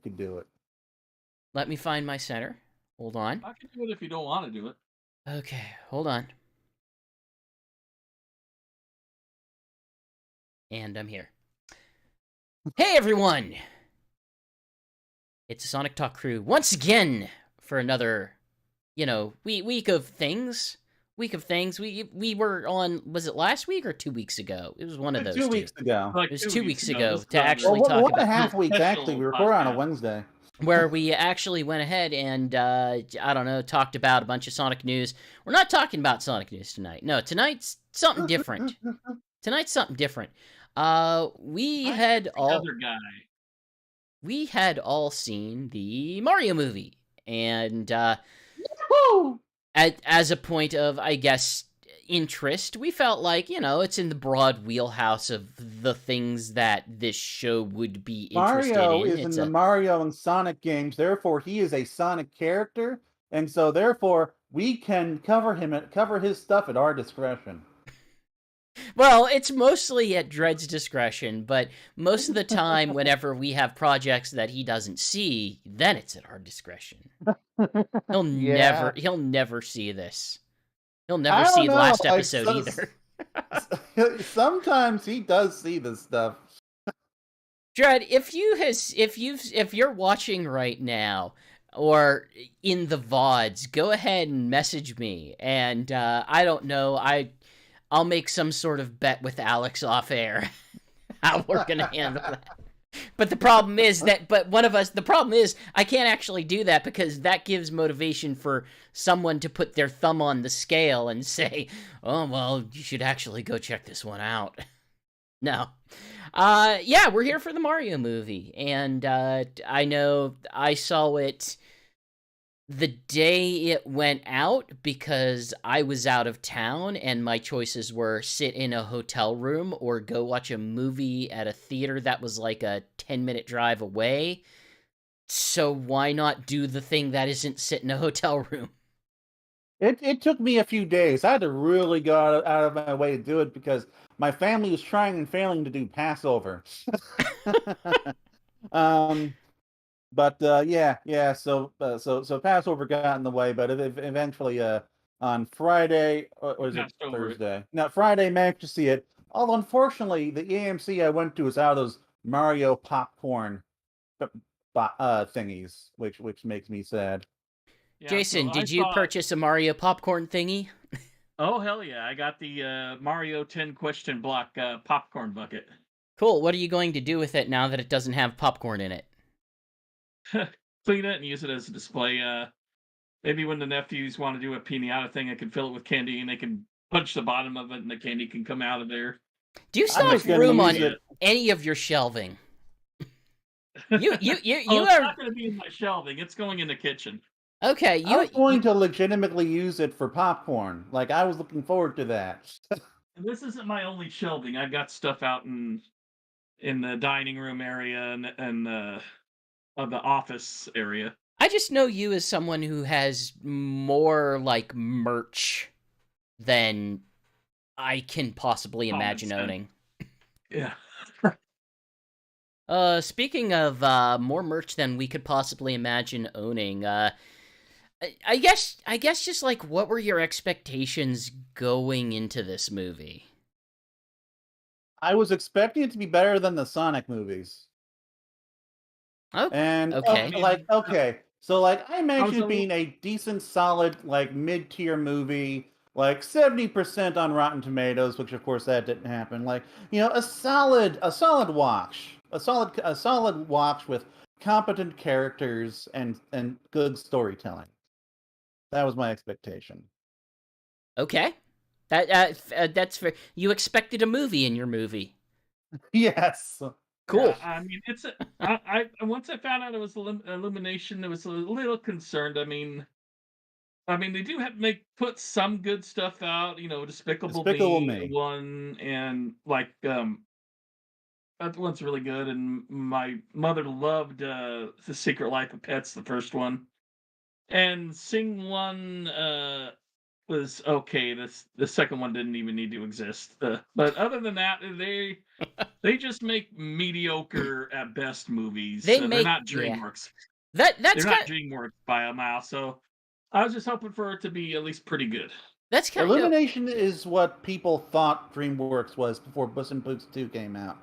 could do it. Let me find my center. Hold on. I can do it if you don't want to do it. Okay, hold on. And I'm here. Hey, everyone! It's a Sonic Talk crew once again for another, week of things. Week of things. We were on, was it last week or 2 weeks ago? It was one of Like those 2 weeks ago. Like It was 2 2 weeks weeks ago. ago This is to our actually Well, talk one and a about half weeks actually. special We record on a podcast. Wednesday. where we actually went ahead and I don't know, talked about a bunch of Sonic news. We're not talking about Sonic news tonight. No, tonight's something different. Tonight's something different. We I had the all other guy. we had all seen the Mario movie, and Woo! as a point of, I guess, interest, we felt like, it's in the broad wheelhouse of the things that this show would be interested Mario in. is in It's the a Mario and Sonic games, therefore he is a Sonic character, and so therefore we can cover his stuff at our discretion. Well, it's mostly at Dred's discretion, but most of the time, whenever we have projects that he doesn't see, then it's at our discretion. He'll Yeah. never see this. He'll never I don't see the know, last like episode either. sometimes he does see this stuff. Dred, if you're watching right now or in the VODs, go ahead and message me, and I don't know, I'll make some sort of bet with Alex off air how we're gonna handle that. But the problem is the problem is I can't actually do that because that gives motivation for someone to put their thumb on the scale and say, oh, well, you should actually go check this one out. No. Yeah, we're here for the Mario movie. And I know I saw it the day it went out because I was out of town and my choices were sit in a hotel room or go watch a movie at a theater that was like a 10-minute drive away. So why not do the thing that isn't sit in a hotel room? It took me a few days. I had to really go out of my way to do it because my family was trying and failing to do Passover. um, but yeah. So Passover got in the way, but eventually, on Friday or is it Passed over it. Thursday? No, Friday managed to see it. Although unfortunately, the AMC I went to was out of those Mario popcorn thingies, which makes me sad. Yeah, Jason, so I did you saw. purchase a Mario popcorn thingy? Oh hell yeah! I got the Mario 10 question block popcorn bucket. Cool. What are you going to do with it now that it doesn't have popcorn in it? Clean it and use it as a display. Maybe when the nephews want to do a pinata thing, I can fill it with candy and they can punch the bottom of it and the candy can come out of there. Do you still I'm have just gonna room use on it. any of your shelving? You Oh, you it's are not going to be in my shelving. It's going in the kitchen. okay. I was going to legitimately use it for popcorn. Like I was looking forward to that. And this isn't my only shelving. I've got stuff out in the dining room area and of the office area. I just know you as someone who has more like merch than I can possibly Common imagine sense. owning. Yeah. Speaking of more merch than we could possibly imagine owning, I guess just like what were your expectations going into this movie? I was expecting it to be better than the Sonic movies. Oh, And okay. okay. So like I I was mentioned a being a decent solid like mid-tier movie, like 70% on Rotten Tomatoes, which of course that didn't happen. Like, a solid watch. A solid watch with competent characters and good storytelling. That was my expectation. Okay. That's fair. You expected a movie in your movie. Yes. Cool. Yeah, I mean, it's a, I once I found out it was Illumination, I was a little concerned. I mean, they do have put some good stuff out. Despicable Despicable Me Me. one, and like that one's really good. And my mother loved The Secret Life of Pets, the first one, and Sing one. was okay. The second one didn't even need to exist. But other than that, they just make mediocre at best movies. They They're make not yeah. DreamWorks. That's They're not kind DreamWorks by a mile. So I was just hoping for it to be at least pretty good. that's kind of Illumination is what people thought DreamWorks was before Puss in Boots 2 came out.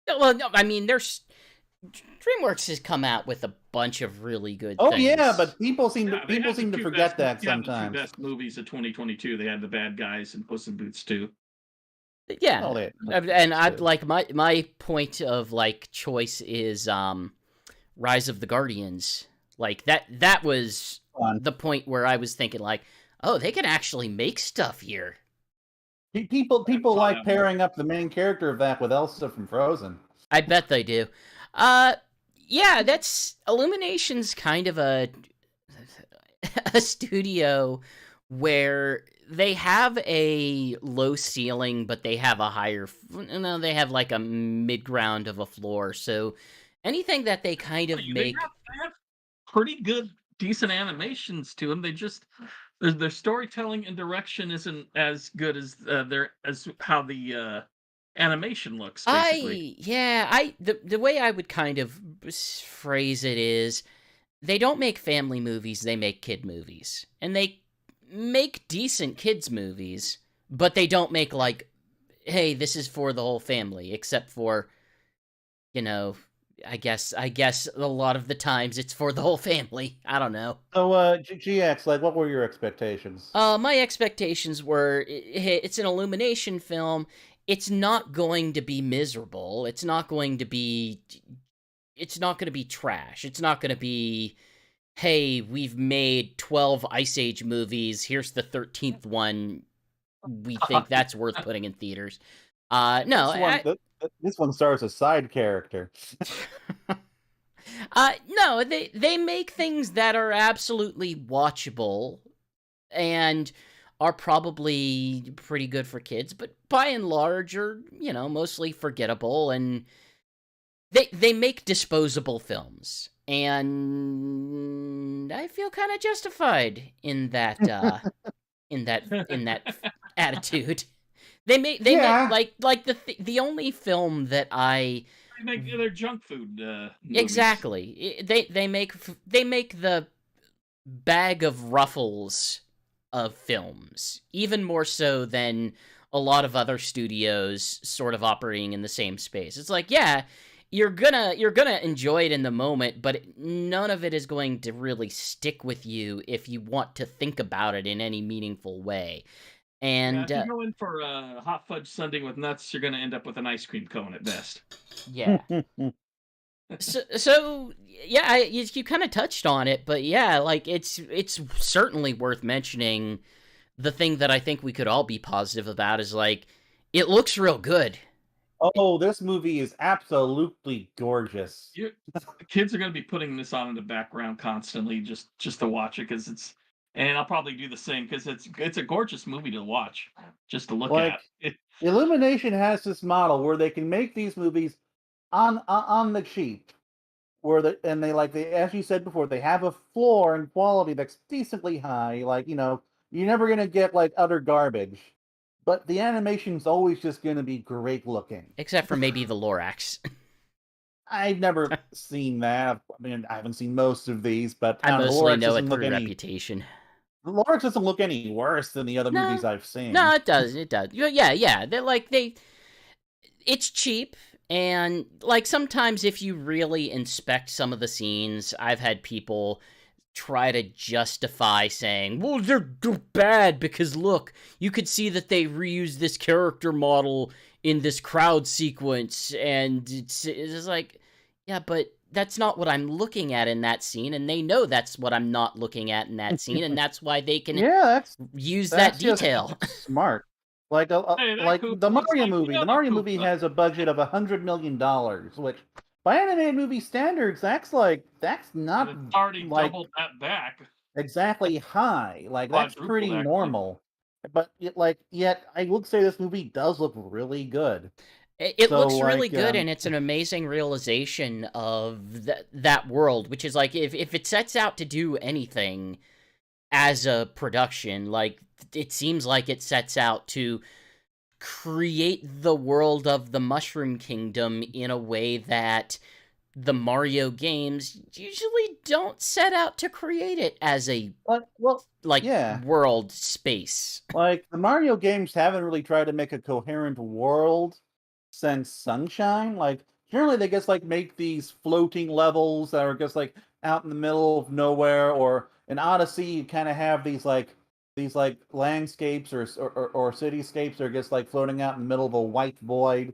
well. No, I mean, there's DreamWorks has come out with a bunch of really good Oh things. yeah, but people seem Yeah, to they people had the seem to two forget best. that Yeah, the two sometimes. best movies of 2022. They had The Bad Guys and Puss in Boots 2. Yeah, Oh, they and I'd like my point of like choice is Rise of the Guardians. Like that was Fun. the point where I was thinking like, oh, they can actually make stuff here. People saw like that one. pairing up the main character of that with Elsa from Frozen. I bet they do. Yeah, that's Illumination's kind of a studio where they have a low ceiling, but they have a higher. No, they have like a mid ground of a floor. So anything that they kind of They make. have pretty good, decent animations to them. They just their storytelling and direction isn't as good as as how the animation looks. Basically, The way I would kind of phrase it is they don't make family movies, they make kid movies. And they make decent kids movies, but they don't make like, hey, this is for the whole family, except for, you know, I guess a lot of the times it's for the whole family. I don't know. So, GX, like, what were your expectations? My expectations were it's an Illumination film. It's not going to be miserable. It's not going to be trash. It's not going to be, hey, we've made 12 Ice Age movies. Here's the 13th one. We think that's worth putting in theaters. No, This one stars a side character. no, they make things that are absolutely watchable and are probably pretty good for kids, but by and large are, mostly forgettable, and they make disposable films. And I feel kind of justified in that in that attitude. They make like the only film that I they make their junk food. Movies. Exactly. They make the bag of Ruffles of films, even more so than a lot of other studios sort of operating in the same space. It's like, yeah, you're gonna enjoy it in the moment, but none of it is going to really stick with you if you want to think about it in any meaningful way. And if you go in for a hot fudge sundae with nuts, you're going to end up with an ice cream cone at best. yeah. So yeah, you kind of touched on it, but yeah, like it's certainly worth mentioning. The thing that I think we could all be positive about is like it looks real good. Oh, this movie is absolutely gorgeous. The kids are going to be putting this on in the background constantly just to watch it because and I'll probably do the same because it's a gorgeous movie to watch just to look at. Illumination has this model where they can make these movies on the cheap, they as you said before, they have a floor and quality that's decently high. Like, you're never gonna get like utter garbage, but the animation's always just gonna be great looking. Except for maybe the Lorax. I've never seen that. I mean, I haven't seen most of these, but I mostly know it through any reputation. Lorax doesn't look any worse than the other movies I've seen. No, it does. It does. Yeah. It's cheap, and like sometimes if you really inspect some of the scenes, I've had people try to justify saying, well, they're bad because look, you could see that they reused this character model in this crowd sequence, and it's like, yeah, but that's not what I'm looking at in that scene, and they know that's what I'm not looking at in that scene, and that's why they can use that detail. Smart. Like the Mario movie. The Mario movie stuff. has a budget of $100 million, which by animated movie standards, that's not it's already doubled that back. Exactly high. Like that's pretty Quadrupled, normal. But yet I would say this movie does look really good. It looks really good, and it's an amazing realization of that world, which is like if it sets out to do anything as a production, like it seems like it sets out to create the world of the Mushroom Kingdom in a way that the Mario games usually don't set out to create it as a well, like yeah. world space. Like the Mario games haven't really tried to make a coherent world since Sunshine. Like generally they just like make these floating levels that are just like out in the middle of nowhere, or in Odyssey you kind of have these like landscapes or cityscapes that are just like floating out in the middle of a white void.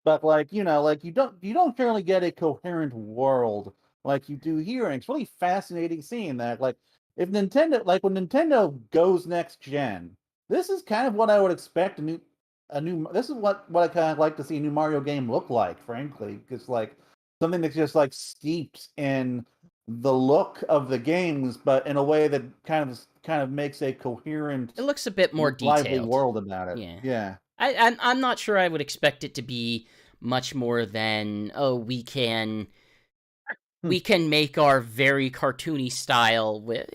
But like, like you don't generally get a coherent world like you do here, and it's really fascinating seeing that. Like if Nintendo like when Nintendo goes next gen, this is kind of what I would expect a new this is what I kind of like to see a new Mario game look like, frankly, because like something that's just like steeped in the look of the games, but in a way that kind of makes a It coherent, looks a bit more lively detailed. world about it. Yeah. Yeah. I'm not sure I would expect it to be much more than, oh, Hmm. we can make our very cartoony style with,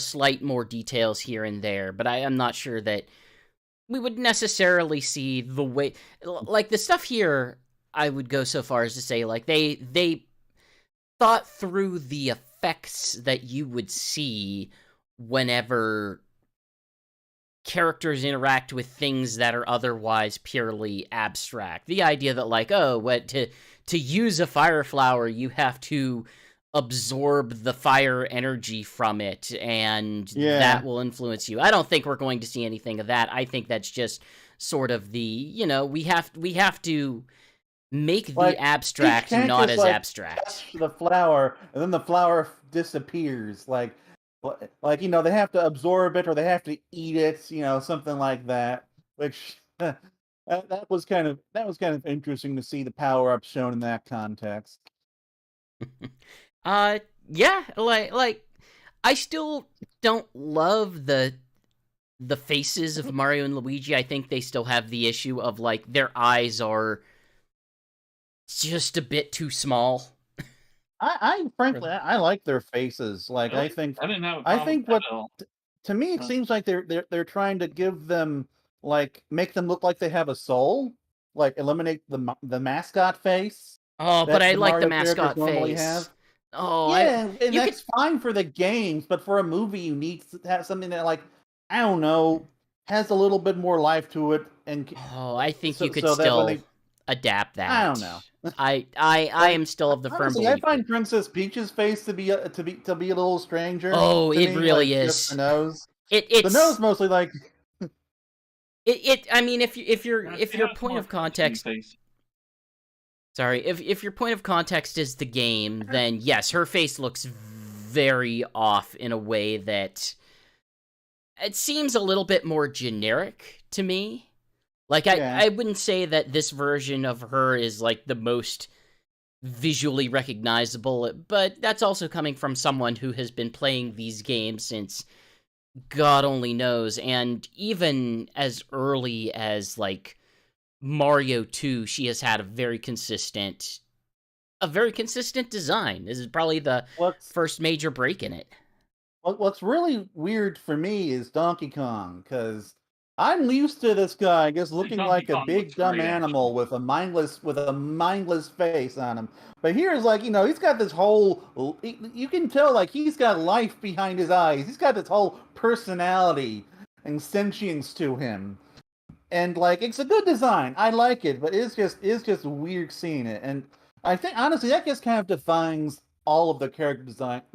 slight more details here and there, but I'm not sure that we would necessarily see the way, like the stuff here. I would go so far as to say, like they thought through the effects that you would see whenever characters interact with things that are otherwise purely abstract. The idea that like, oh, what to use a fire flower, you have to absorb the fire energy from it, and that Yeah. will influence you. I don't think we're going to see anything of that. I think that's just sort of the, we have to make the Like, Peach abstract can't not just as like abstract. touch the flower and then the flower disappears. Like they have to absorb it or they have to eat it. Something like that. Which that was kind of interesting to see the power up shown in that context. Uh yeah, like I still don't love the faces of Mario and Luigi. I think they still have the issue of like their eyes are just a bit too small. I frankly I like their faces. Like I Really? think I didn't have a I problem with think that what at all. to me it Huh. seems like they're trying to give them like make them look like they have a soul, like eliminate the mascot face Oh, but that I the like the Mario characters mascot normally face. have. Oh, I Yeah, and you could that's fine for the games, but for a movie you need to have something that like I don't know has a little bit more life to it, and Oh, I think you so could so that when still they adapt I don't that. know. I Like am still of the firm honestly, I belief that. find Princess Peach's face to be a little stranger Oh, to it me, really like just the is. nose. It The nose it's mostly like I mean, if She your has a point more of cartoony context, face. sorry, if your point of context is the game, then yes, her face looks very off in a way that it seems a little bit more generic to me. Like yeah. I wouldn't say that this version of her is like the most visually recognizable, but that's also coming from someone who has been playing these games since God only knows, and even as early as like Mario 2, she has had a very consistent design. This is probably the What's first major break in it. what's really weird for me is Donkey Kong, because I'm used to this guy just Hey, looking Donkey like a Kong looks big dumb great, actually. animal with a mindless face on him. But here's like he's got this whole you can tell like he's got life behind his eyes. He's got this whole personality and sentience to him. And like it's a good design. I like it, but it's just weird seeing it. And I think honestly that just kind of defines all of the character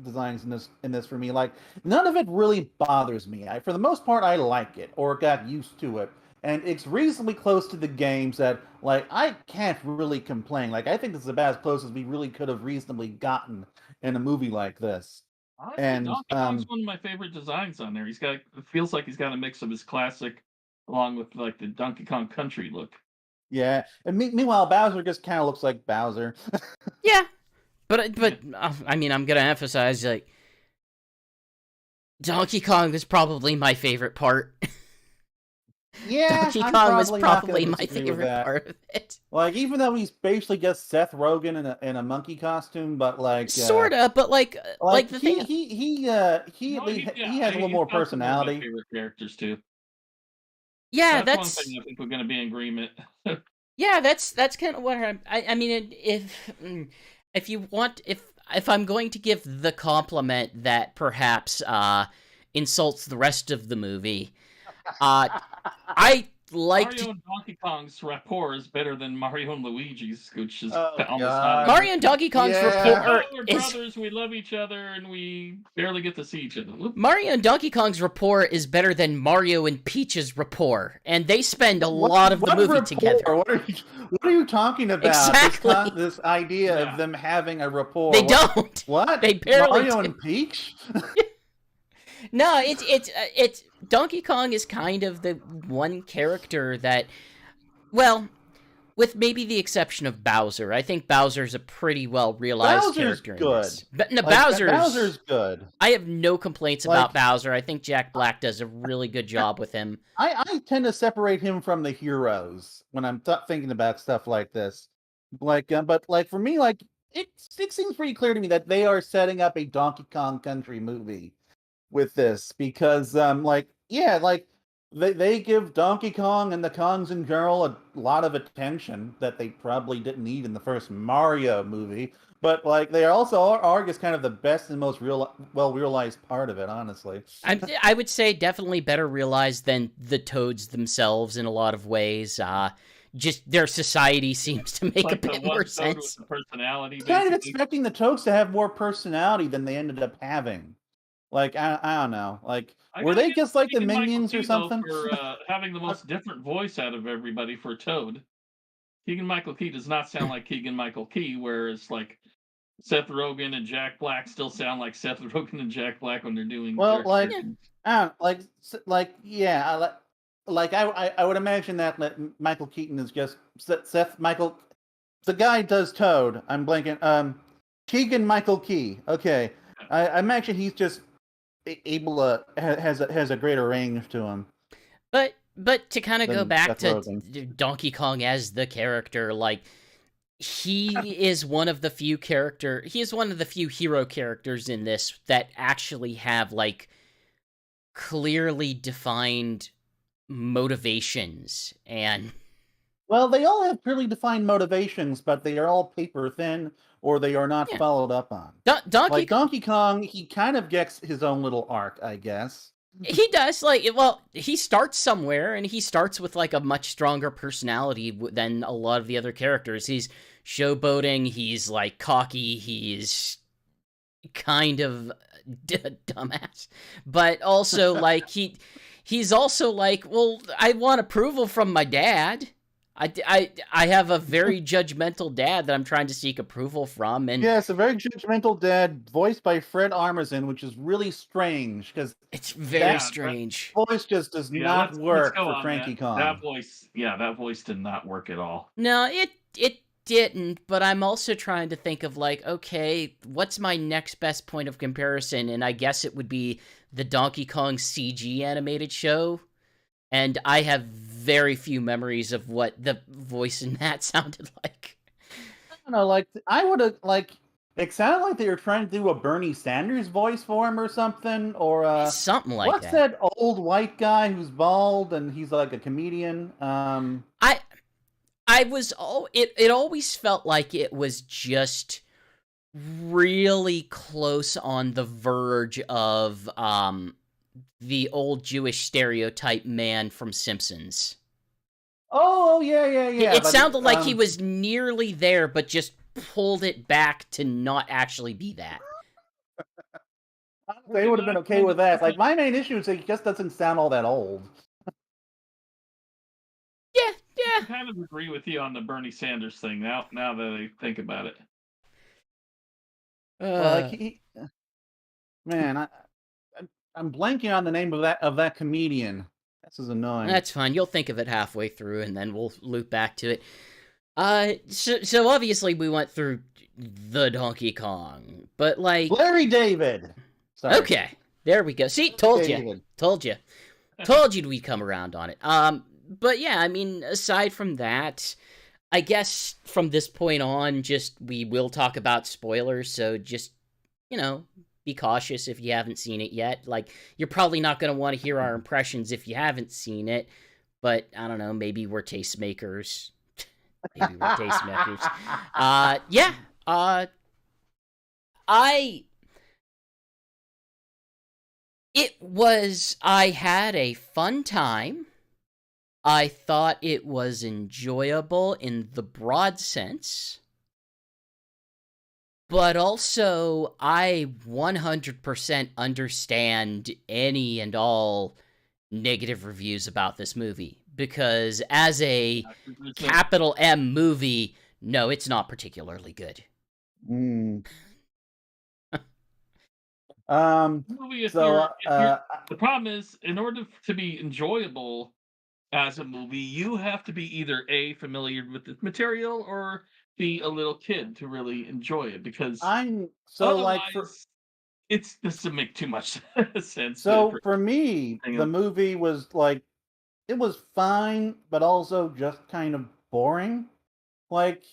designs in this for me. Like none of it really bothers me. For the most part I like it or got used to it. And it's reasonably close to the games that like I can't really complain. Like I think this is about as close as we really could have reasonably gotten in a movie like this. Honestly, And Donkey Kong's one of my favorite designs on there. It feels like he's got a mix of his classic along with like the Donkey Kong Country look. yeah. And meanwhile Bowser just kind of looks like Bowser. Yeah, but Yeah. I mean, I'm gonna emphasize like Donkey Kong is probably my favorite part. Yeah, Donkey I'm Kong was probably not probably gonna my disagree with favorite that. part of it. Like, even though he's basically just Seth Rogen in a monkey costume, but Sorta, but like like the thing. he at No, least he yeah, has a little he's more got some of my personality. favorite characters too. Yeah, That's one that's thing I think we're going to be in agreement. yeah, that's kind of what I mean. If you want, if I'm going to give the compliment that perhaps insults the rest of the movie, I liked Mario and Donkey Kong's rapport is better than Mario and Luigi's, which is Oh almost not God, Mario and Donkey Kong's like, yeah. oh, rapport we're is brothers, we love each other, and we barely get to see each other. Whoop. Mario and Donkey Kong's rapport is better than Mario and Peach's rapport, and they spend a What, lot of the what movie rapport? together. What are you talking about? Exactly. This idea Yeah. of them having a rapport. They What? don't. What? They barely Mario do. and Peach? No, it's Donkey Kong is kind of the one character that, well, with maybe the exception of Bowser, I think Bowser's a pretty well realized Bowser's character in good. this. But no, Like, Bowser's good. I have no complaints Like- about Bowser. I think Jack Black does a really good job with him. I tend to separate him from the heroes when I'm thinking about stuff like this. But like for me, like it seems pretty clear to me that they are setting up a Donkey Kong Country movie with this because they give Donkey Kong and the Kongs in general a lot of attention that they probably didn't need in the first Mario movie, but like they also are as kind of the best and most well realized part of it, honestly. I would say definitely better realized than the Toads themselves in a lot of ways. Just their society seems to make a Like the bit one more Toad sense. with the personality, Kind of basically. expecting the Toads to have more personality than they ended up having. Like I don't know, like I were gotta they give just like the Keegan-Michael minions or Key, though, something? for having the most different voice out of everybody for Toad. Keegan-Michael Key does not sound like Keegan-Michael Key, whereas like Seth Rogen and Jack Black still sound like Seth Rogen and Jack Black when they're doing Well, their like characters. I don't like yeah, I would imagine that Michael Keaton is just Seth Michael. The guy does Toad. I'm blanking. Keegan Michael Key. Okay, I imagine he's just able to has a greater range to him. But to kind of go Than back Seth to Rogen. Donkey Kong as the character, like he is one of the few hero characters in this that actually have like clearly defined motivations. And Well, they all have clearly defined motivations, but they are all paper thin or they are not Yeah. followed up on. Donkey Like Donkey Kong, he kind of gets his own little arc, I guess. He does, like, well, he starts somewhere, and he starts with, like, a much stronger personality than a lot of the other characters. He's showboating, he's, like, cocky, he's kind of dumbass, but also, like, he's also like, well, I want approval from my dad. I have a very judgmental dad that I'm trying to seek approval from, and Yes, a very judgmental dad, voiced by Fred Armisen, which is really strange because it's very Yeah, strange. voice just does Yeah, not let's work go for on Cranky that. Kong. That voice did not work at all. No, it didn't, but I'm also trying to think of, like, okay, what's my next best point of comparison? And I guess it would be the Donkey Kong CG animated show. And I have very few memories of what the voice in that sounded like. I don't know, like I would have like it sounded like they were trying to do a Bernie Sanders voice for him or something, or Something like what's that. that old white guy who's bald and he's like a comedian? I was it always felt like it was just really close on the verge of the old Jewish stereotype man from Simpsons. Oh yeah. It but sounded like he was nearly there, but just pulled it back to not actually be that. They would have been okay with that. Like my main issue is he just doesn't sound all that old. Yeah. I kind of agree with you on the Bernie Sanders thing now that I think about it. Like man, I'm blanking on the name of that comedian. This is annoying. That's fine. You'll think of it halfway through, and then we'll loop back to it. So obviously we went through the Donkey Kong, but like Larry David. Sorry. okay, there we go. See, told you. Told you we'd come around on it. But yeah, I mean, aside from that, I guess from this point on, just we will talk about spoilers. So just you know, be cautious if you haven't seen it yet. Like, you're probably not going to want to hear our impressions if you haven't seen it. But I don't know, maybe we're tastemakers. Maybe we're tastemakers. Yeah. Uh, I I had a fun time. I thought it was enjoyable in the broad sense, but also I 100% understand any and all negative reviews about this movie because as a capital M movie, no, it's not particularly good. Mm. Movie, if So, you're the problem is, in order to be enjoyable as a movie, you have to be either A, familiar with the material, or be a little kid to really enjoy it, because I'm so like for otherwise, it doesn't make too much sense so for for me, hang the on. movie was like it was fine, but also just kind of boring. Like,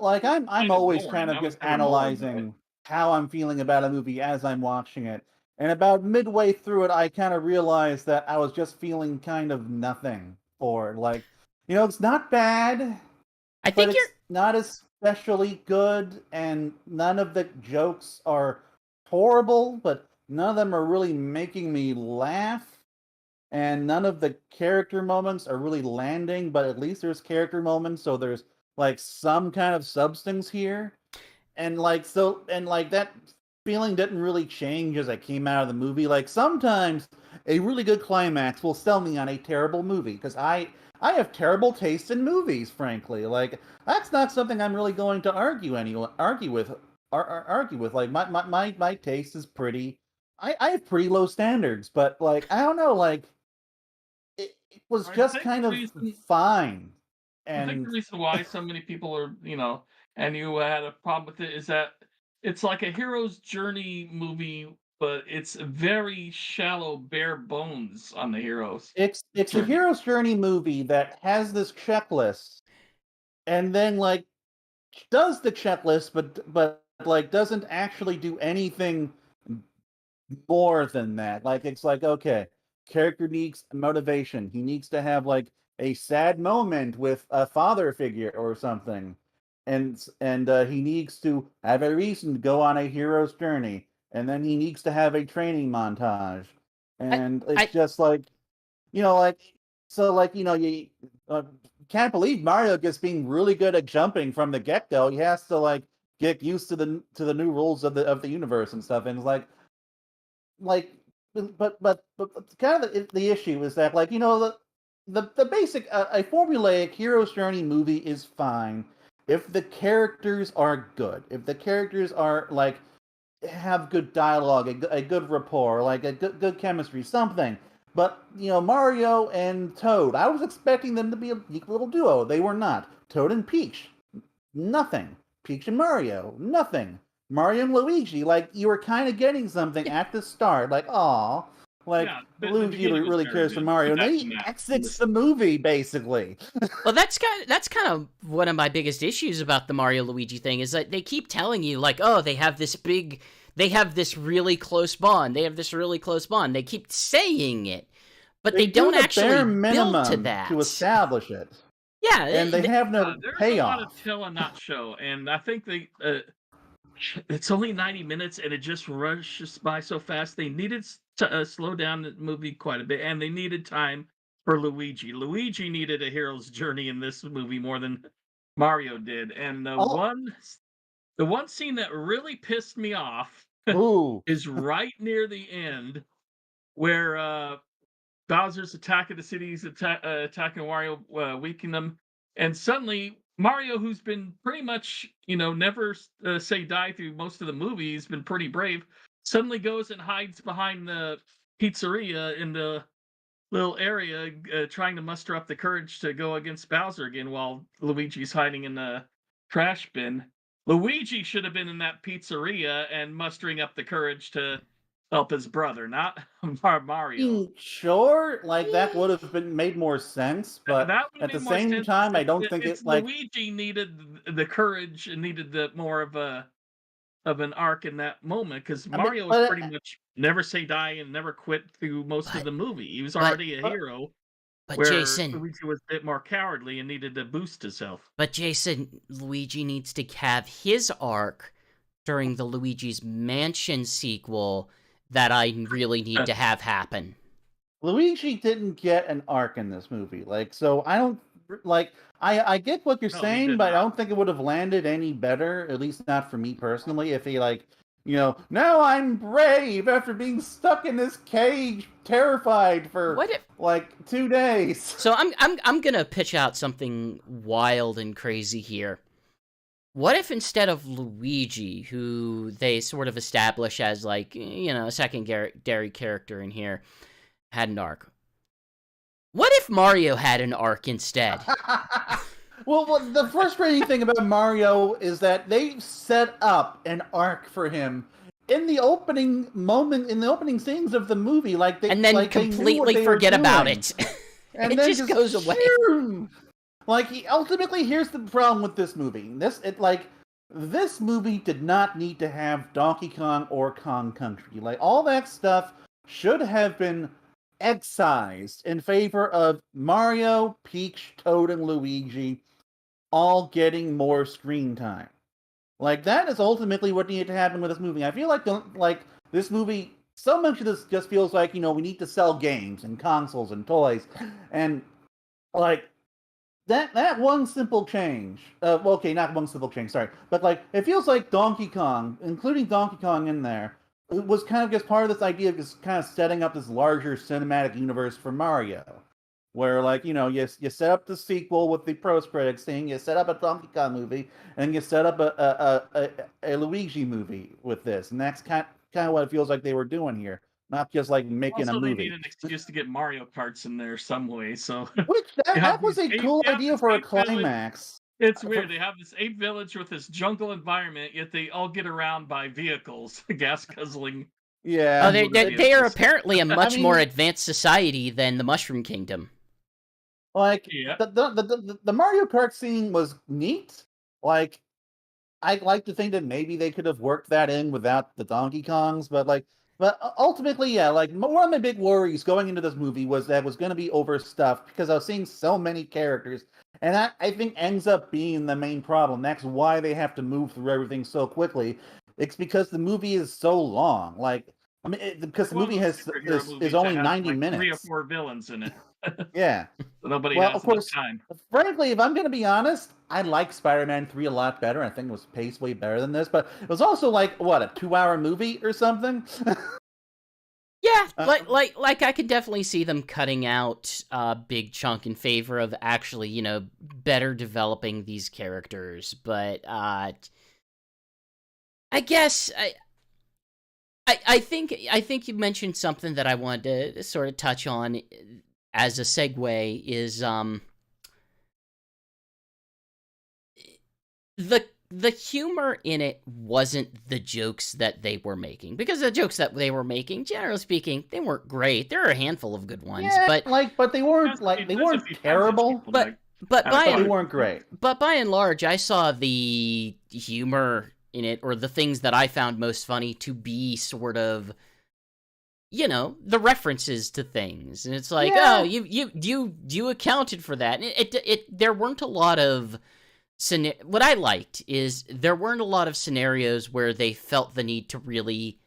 like I'm Kind of always kind boring. of I was just never bored by it. analyzing how I'm feeling about a movie as I'm watching it. And about midway through it, I kind of realized that I was just feeling kind of nothing for it. Like, it's not bad, I but think you're it's not especially good, and none of the jokes are horrible, but none of them are really making me laugh, and none of the character moments are really landing, but at least there's character moments, so there's like some kind of substance here. And that feeling didn't really change as I came out of the movie. Like sometimes a really good climax will sell me on a terrible movie because I have terrible taste in movies, frankly. Like that's not something I'm really going to argue with. Like my taste is pretty. I have pretty low standards, but like I don't know, like it was I just think kind the of reason fine. I think And the reason why so many people are, and you had a problem with it, is that it's like a hero's journey movie, but it's very shallow, bare bones on the hero's it's a journey. hero's journey movie that has this checklist and then like does the checklist but like doesn't actually do anything more than that. Like it's like, okay, character needs motivation. He needs to have like a sad moment with a father figure or something. And he needs to have a reason to go on a hero's journey. And then he needs to have a training montage. I And it's I just like, like so like, you can't believe Mario just being really good at jumping from the get-go. He has to like get used to the new rules of the universe and stuff. And it's like but kind of the issue is that like the basic a formulaic hero's journey movie is fine if the characters are good, if the characters are like have good dialogue, a good rapport, like a good chemistry, something. But Mario and Toad, I was expecting them to be a unique little duo. They were not. Toad and Peach, nothing. Peach and Mario, nothing. Mario and Luigi, like you were kind of getting something at the start, like aw, like Yeah, the Luigi beginning was really very cares for good. Mario, and then That's he enough. exits the movie basically. Well, that's kind of one of my biggest issues about the Mario Luigi thing is that they keep telling you like, oh, they have this really close bond. They have this really close bond. They keep saying it, but They they do don't the actually bare build to minimum to that. establish it, Yeah, and they have no There's a lot of payoff. tell and not show, and I think it's only 90 minutes, and it just rushes by so fast. They needed to slow down the movie quite a bit, and they needed time for Luigi. Luigi needed a hero's journey in this movie more than Mario did. And Oh, the one scene that really pissed me off ooh, is right near the end, where Bowser's attacking the city, he's attacking Wario, weakening them, and suddenly Mario, who's been pretty much, never say die through most of the movie, he's been pretty brave, suddenly goes and hides behind the pizzeria in the little area, trying to muster up the courage to go against Bowser again while Luigi's hiding in the trash bin. Luigi should have been in that pizzeria and mustering up the courage to help his brother, not Mario. Sure, like that would have been made more sense, but That would have at the made more same sense. time, I don't think It's it like. Luigi needed the courage and needed the more of an arc in that moment because I mean, Mario was pretty much never say die and never quit through most of But the movie. He was but already a but hero, but where Jason, Luigi was a bit more cowardly and needed to boost himself. Luigi needs to have his arc during the Luigi's Mansion sequel that I really need to have happen. Luigi didn't get an arc in this movie. Like, so I don't like. I get what you're No, he saying, did but I not. don't think it would have landed any better. At least not for me personally. If he like, now I'm brave after being stuck in this cage, terrified for What if like 2 days. So I'm going to pitch out something wild and crazy here. What if instead of Luigi, who they sort of establish as like, a secondary character in here, had an arc? What if Mario had an arc instead? Well, the frustrating thing about Mario is that they set up an arc for him in the opening scenes of the movie, like And then they knew what completely they were forget about doing. it. And It then just goes away. shoom! Like he ultimately, here's the problem with this movie. This movie did not need to have Donkey Kong or Kong Country. Like all that stuff should have been excised in favor of Mario, Peach, Toad, and Luigi all getting more screen time. Like that is ultimately what needed to happen with this movie. I feel like this movie, so much of this just feels like we need to sell games and consoles and toys, and like that one simple change. Well, okay, not one simple change. Sorry, but like it feels like Donkey Kong, including Donkey Kong in there, it was kind of just part of this idea of just kind of setting up this larger cinematic universe for Mario, where like you set up the sequel with the post credits thing, you set up a Donkey Kong movie, and you set up a Luigi movie with this, and that's kind of what it feels like they were doing here, not just like making a Also, they need movie. an excuse to get Mario Karts in there some way. So Which you have that was these a cool you have idea this for a ape village. climax. It's For, weird. They have this ape village with this jungle environment, yet they all get around by vehicles, gas guzzling Oh, yeah, motor they are vehicles. apparently a I much more mean, advanced society than the Mushroom Kingdom. like Yeah. the Mario Kart scene was neat. Like I'd like to think that maybe they could have worked that in without the Donkey Kongs, but ultimately, yeah, like one of my big worries going into this movie was that it was going to be overstuffed because I was seeing so many characters, and that I think ends up being the main problem. That's why they have to move through everything so quickly. It's because the movie is so long. Like, I mean, because It's the one of movie those has superhero is movies that only has 90 like 3 or minutes. 4 villains in it. Yeah. So nobody Well, of has enough course, time. frankly, if I'm going to be honest, I like Spider-Man 3 a lot better. I think it was paced way better than this, but it was also like, what, a 2-hour movie or something? Yeah, Um, like I could definitely see them cutting out a big chunk in favor of actually, better developing these characters. But I guess I think you mentioned something that I wanted to sort of touch on as a segue is the humor in it wasn't the jokes that they were making, because the jokes that they were making, generally speaking, they weren't great. There are a handful of good ones, yeah, but but they weren't There's a they weren't few times that terrible, people but like but kind of by but they caught and it. weren't great. but by and large, I saw the humor in it, or the things that I found most funny, to be sort of, the references to things. And it's like, oh, Yeah, you accounted for that. And there weren't a lot of what I liked is there weren't a lot of scenarios where they felt the need to really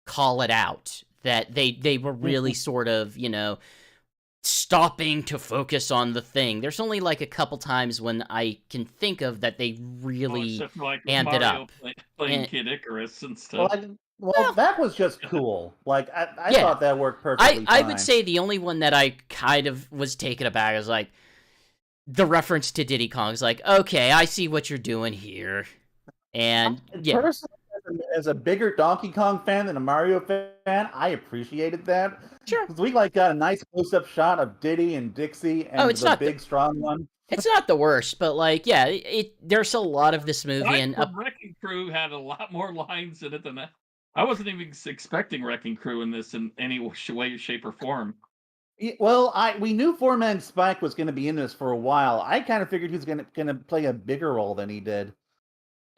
call it out, that they were really sort of, stopping to focus on the thing. There's only like a couple times when I can think of that they Oh, really except for like with amped it Mario up. playing And Kid Icarus and well, stuff. well, that was just cool. Like I yeah, thought that worked perfectly I would fine. say the only one that I kind of was taken aback is like the reference to Diddy Kong. Is like, okay, I see what you're doing here. And yeah, Personally, as a bigger Donkey Kong fan than a Mario fan, I appreciated that sure. because we like got a nice close-up shot of Diddy and Dixie Oh, and the big strong one. it's not the worst, but like, yeah, there's a lot of this movie, Life and from Wrecking Crew had a lot more lines in it than that. I wasn't even expecting Wrecking Crew in this in any way, shape, or form. Well, we knew Four Man Spike was going to be in this for a while. I kind of figured he was going to play a bigger role than he did.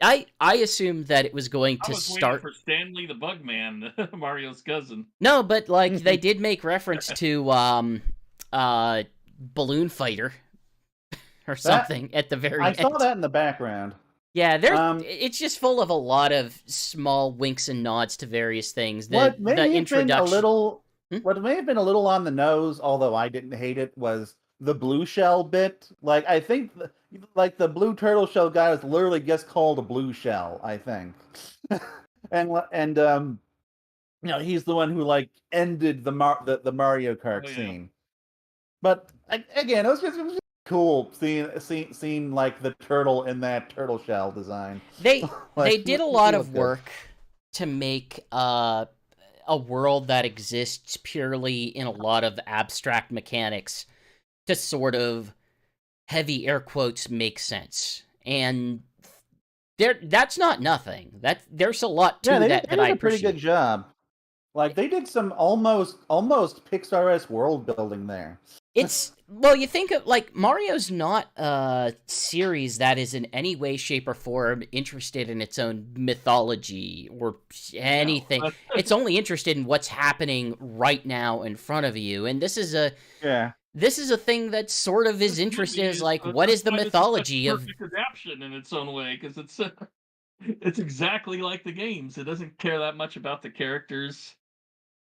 I assumed that it was going I to was waiting start. for Stanley the Bugman, Mario's cousin. No, but like they did make reference to Balloon Fighter or something at the very I end. saw that in the background. Yeah, it's just full of a lot of small winks and nods to various things. What may The have introduction. been a little, Hmm? what may have been a little on the nose, although I didn't hate it, was the blue shell bit. Like I think, like the blue turtle shell guy was literally just called a blue shell. I think, and he's the one who like ended the Mario Kart Oh yeah. scene. But again, it was just cool seeing like the turtle in that turtle shell design. They Like, did a lot of work to make a world that exists purely in a lot of abstract mechanics to sort of heavy air quotes make sense. And that's not nothing. There's a lot to they that did I a pretty appreciate. good job. Like they did some almost Pixar-esque world building there. It's well, you think of like Mario's not a series that is in any way, shape, or form interested in its own mythology or anything. No. It's only interested in what's happening right now in front of you, and this is a thing that sort of is interested is like, what is the mythology of? Perfect adaptation in its own way because it's exactly like the games. It doesn't care that much about the characters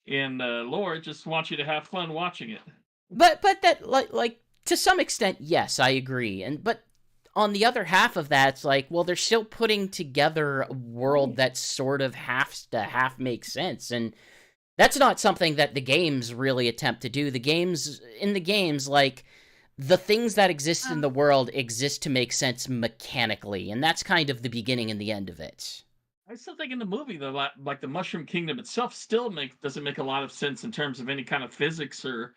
and lore. It just wants you to have fun watching it. But that like to some extent, yes, I agree. But on the other half of that, it's like, well, they're still putting together a world that sort of has to half makes sense, and that's not something that the games really attempt to do. The games, like the things that exist in the world exist to make sense mechanically, and that's kind of the beginning and the end of it. I still think in the movie though, like the Mushroom Kingdom itself, still doesn't make a lot of sense in terms of any kind of physics or.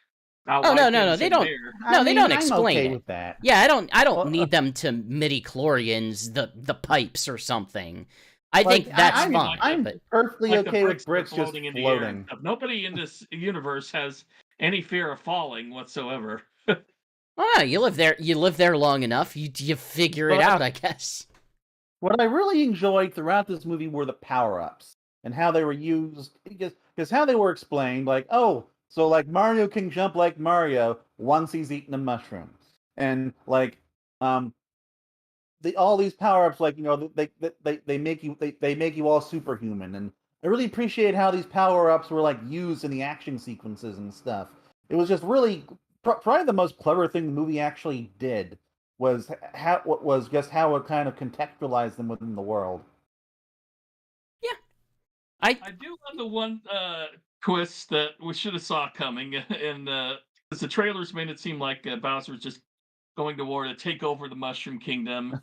Oh no, they don't. No, they don't explain okay it. with that. Yeah, I don't need them to midi-chlorians the pipes or something. I think that's fine. I'm perfectly like okay with bricks just floating in the floating. air. Nobody in this universe has any fear of falling whatsoever. Oh, you live there long enough. You figure it out, I guess. What I really enjoyed throughout this movie were the power-ups and how they were used, because how they were explained, like, oh, so like Mario can jump like Mario once he's eaten a mushroom, and like all these power-ups, like, they make you all superhuman, and I really appreciate how these power-ups were like used in the action sequences and stuff. It was just really probably the most clever thing the movie actually did was how it kind of contextualized them within the world. Yeah, I do love the one twist that we should have saw coming, and because the trailers made it seem like Bowser was just going to war to take over the Mushroom Kingdom,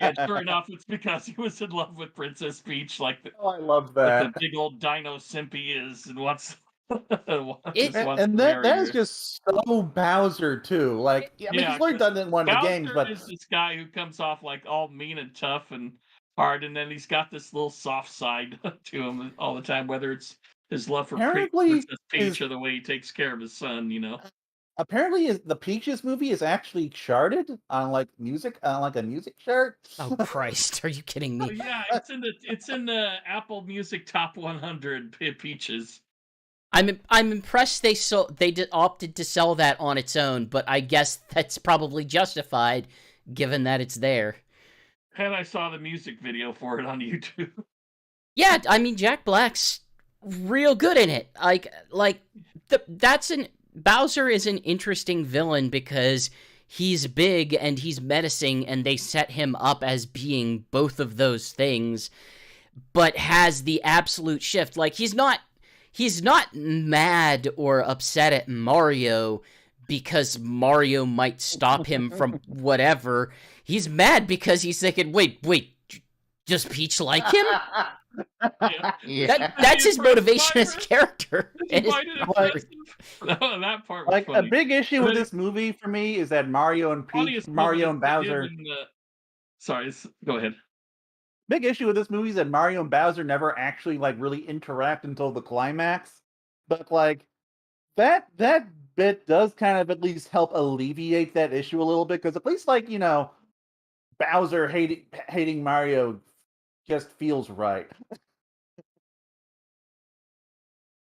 and sure enough, it's because he was in love with Princess Peach, like I love like that. the big old dino simp he is, and wants. And that is just so Bowser too. Like, I mean, he's learned that in one of the games, but is this guy who comes off like all mean and tough and hard, and then he's got this little soft side to him all the time, whether it's his love for Princess Peach or the way he takes care of his son, Apparently, the Peaches movie is actually charted on like a music chart. Oh Christ, are you kidding me? Oh, yeah, it's in the Apple Music Top 100 Peaches. I'm impressed they opted to sell that on its own, but I guess that's probably justified given that it's there. And I saw the music video for it on YouTube. Yeah, I mean Jack Black's real good in it. Bowser is an interesting villain because he's big and he's menacing, and they set him up as being both of those things, but has the absolute shift. Like he's not mad or upset at Mario because Mario might stop him from whatever. He's mad because he's thinking, wait, does Peach like him? Yeah. That's his motivation as a character. That part was like funny. A big issue with this movie for me is that Mario and Bowser. Sorry, go ahead. big issue with this movie is that Mario and Bowser never actually like really interact until the climax. But like that bit does kind of at least help alleviate that issue a little bit because at least like Bowser hating Mario just feels right.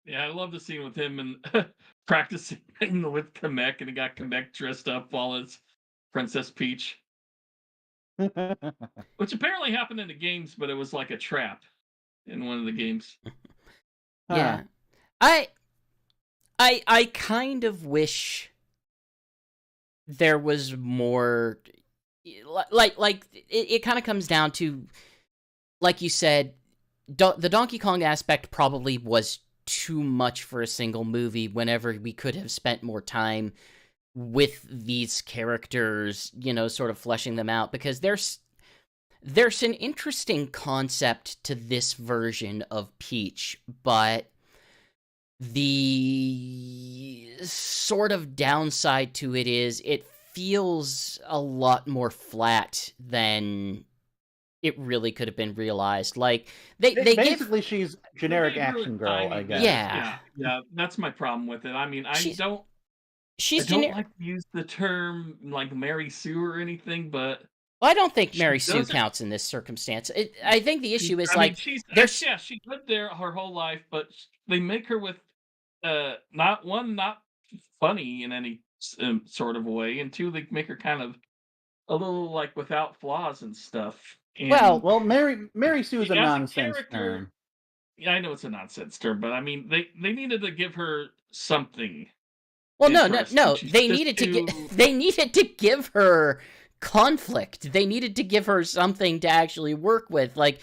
Yeah, I love the scene with him and practicing with Kamek, and he got Kamek dressed up while it's Princess Peach, which apparently happened in the games, but it was like a trap in one of the games. Yeah. I kind of wish there was more like it kind of comes down to, like you said, the Donkey Kong aspect probably was too much for a single movie whenever we could have spent more time with these characters, sort of fleshing them out, because there's an interesting concept to this version of Peach, but the sort of downside to it is it feels a lot more flat than it really could have been realized. Like they basically she's generic They gave her a action girl, I tiny guess. bit. Yeah. Yeah. That's my problem with it. I mean, I she's don't generic. like to use the term like Mary Sue or anything, but Well, I don't think she Mary Sue doesn't. counts in this circumstance. I think the issue is I mean, like she's there's yeah, she lived there her whole life, but they make her with not funny in any sort of way, and two, they make her kind of a little like without flaws and stuff. And well, Well, Mary Sue is a as a nonsense character, term. yeah, I know it's a nonsense term, but I mean, they needed to give her something well, interesting. no. She's They just needed to get. too. They needed to give her conflict. They needed to give her something to actually work with. Like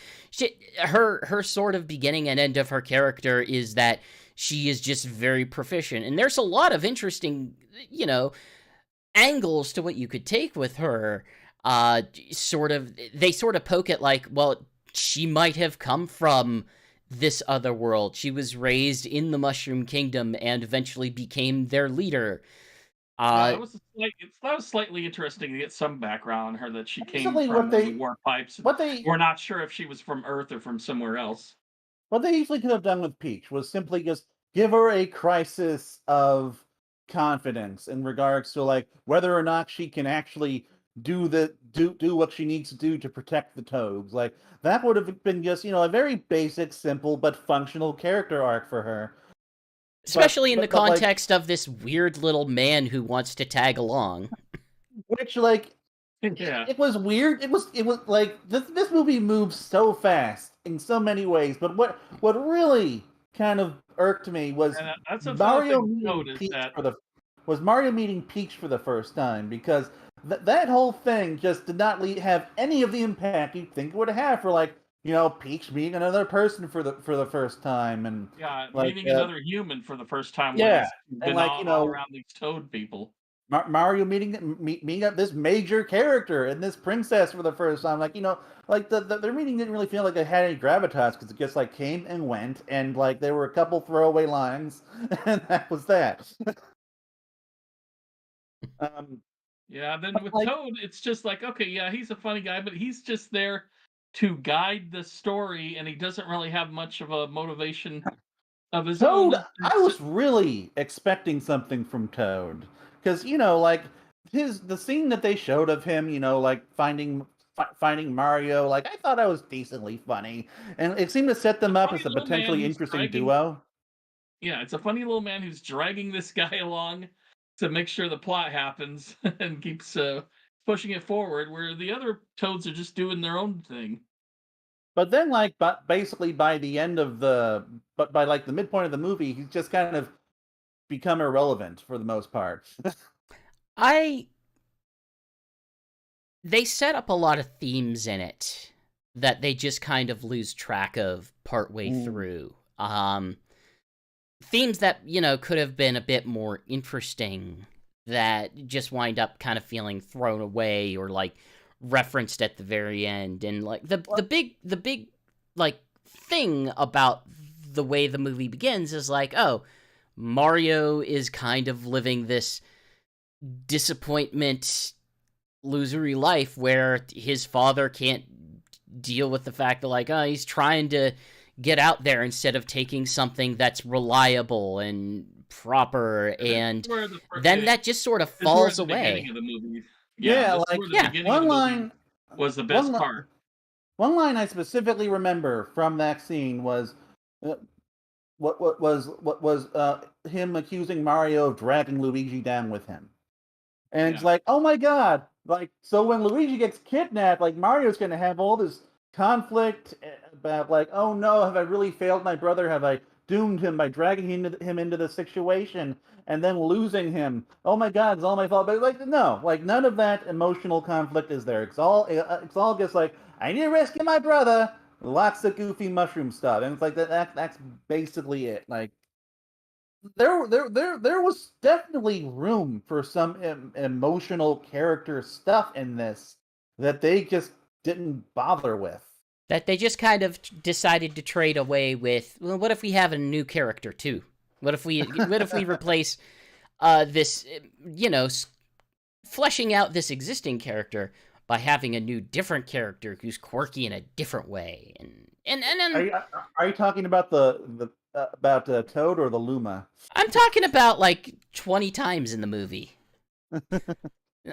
her sort of beginning and end of her character is that she is just very proficient, and there's a lot of interesting, angles to what you could take with her. They sort of poke at like, well, she might have come from this other world. She was raised in the Mushroom Kingdom and eventually became their leader. Yeah, Uh, that was slightly interesting to get some background on her that she came Basically, from the War Pipes. what they We're not sure if she was from Earth or from somewhere else. what they easily could have done with Peach was simply just give her a crisis of confidence in regards to like whether or not she can actually do what she needs to do to protect the Toads. Like that would have been just a very basic, simple but functional character arc for her. especially in the But like context of this weird little man who wants to tag along. which like Yeah, it was weird. It was like this movie moves so fast in so many ways. But what really kind of irked me was and that's another Mario thing to meeting note is Peach that for the was Mario meeting Peach for the first time because that whole thing just did not have any of the impact you'd think it would have for like Peach meeting another person for the first time and yeah, like meeting another human for the first time when yeah he's and been like all around these Toad people. Mario meeting up this major character and this princess for the first time. Like like their meeting didn't really feel like it had any gravitas because it just like came and went, and like there were a couple throwaway lines, and that was that. um, Yeah, then but with like Toad, it's just like, okay, yeah, he's a funny guy, but he's just there to guide the story, and he doesn't really have much of a motivation of his Toad, own. I was really expecting something from Toad because like the scene that they showed of him, like finding Mario, like I thought I was decently funny, and it seemed to set A them up funny as a little man potentially who's interesting dragging. duo. Yeah, it's a funny little man who's dragging this guy along to make sure the plot happens and keeps pushing it forward, where the other Toads are just doing their own thing. But then, like, but basically by the end of but by like the midpoint of the movie, he's just kind of become irrelevant for the most part. I They set up a lot of themes in it that they just kind of lose track of partway through. Themes that, could have been a bit more interesting that just wind up kind of feeling thrown away or like referenced at the very end. And like the big like thing about the way the movie begins is like, oh, Mario is kind of living this disappointment losery life where his father can't deal with the fact that, like, he's trying to get out there instead of taking something that's reliable and proper, and then that just sort of This is where falls the beginning away. of the movie. Yeah, Yeah, this is like where the Yeah. beginning of the movie was the best one part. one line I specifically remember from that scene was uh, what was him accusing Mario of dragging Luigi down with him. And it's Yeah. like, oh my god! Like, so when Luigi gets kidnapped, like Mario's gonna have all this conflict about, like, oh no, have I really failed my brother? Have I doomed him by dragging him into the situation and then losing him? Oh my god, it's all my fault. But like, no, like none of that emotional conflict is there. It's all just like, I need to rescue my brother. Lots of goofy mushroom stuff, and it's like that's basically it. Like, there was definitely room for some emotional character stuff in this that they just didn't bother with. That they just kind of decided to trade away with, well, what if we have a new character too? What if we replace this, fleshing out this existing character by having a new different character who's quirky in a different way, and then Are you talking about the about Toad or the Luma? I'm talking about like 20 times in the movie.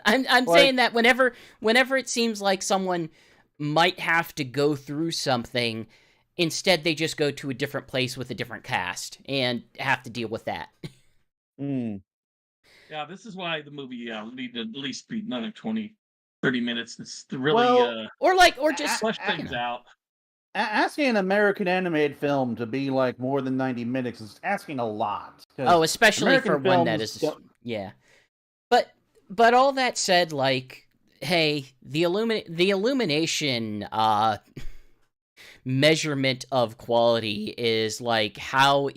I'm Like, saying that whenever it seems like someone might have to go through something, instead they just go to a different place with a different cast and have to deal with that. mm, Yeah, this is why the movie will need to at least be another 20, 30 minutes. It's to really well, or just flesh things out. asking an American animated film to be like more than 90 minutes is asking a lot. 'Cause Oh, especially for American one that films is, yeah. But all that said, like, hey, the illumination measurement of quality is like, how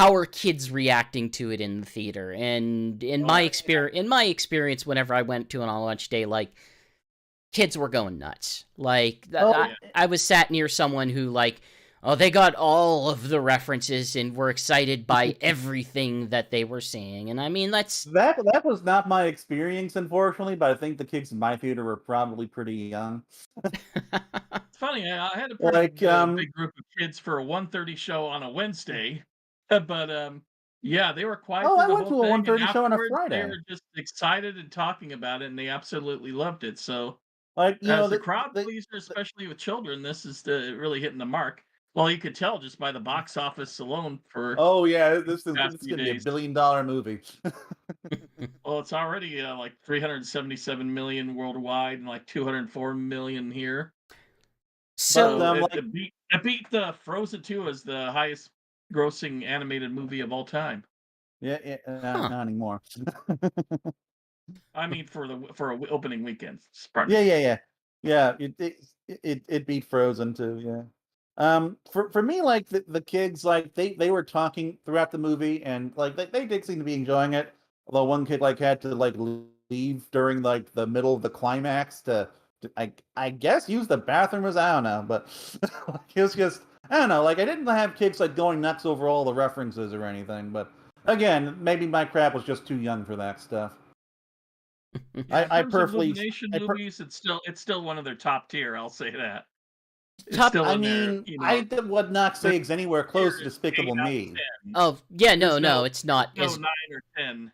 are kids reacting to it in the theater? And in my experience, whenever I went to an on launch day, like, kids were going nuts. Like, Oh, I was sat near someone who, like, oh, they got all of the references and were excited by everything that they were seeing. And I mean, that's that was not my experience, unfortunately, but I think the kids in my theater were probably pretty young. It's funny. I had a pretty Like, big group of kids for a 1:30 show on a Wednesday, but yeah, they were quiet oh, through I the went whole to a thing, and 1:30 show on a afterwards they Friday. were just excited and talking about it, and they absolutely loved it. So, Like, as a crowd pleaser, especially with children, this is really hitting the mark. Well, you could tell just by the box office alone for oh yeah, the this past is few gonna be a days. $1 billion movie. Well, it's already like 377 million worldwide and like 204 million here. But So so. like, it beat the Frozen 2 as the highest grossing animated movie of all time. yeah, Huh. not anymore. I mean, for a opening weekend. Pardon Yeah, me. yeah, yeah, yeah. It beat Frozen too. Yeah. For me, like the kids, like they were talking throughout the movie, and like they did seem to be enjoying it. Although one kid like had to like leave during like the middle of the climax to I guess use the bathroom. As I don't know, but like, it was just, I don't know. Like, I didn't have kids like going nuts over all the references or anything. But again, maybe my crap was just too young for that stuff. Yeah, in I terms of perfectly Illumination I per, movies, it's still one of their top tier. I'll say that. It's Top. still I in there. mean, would not Their say it's anywhere tier close to is 8 Despicable out of Me. 10. Oh, yeah, no, it's not There's no as. 9 or 10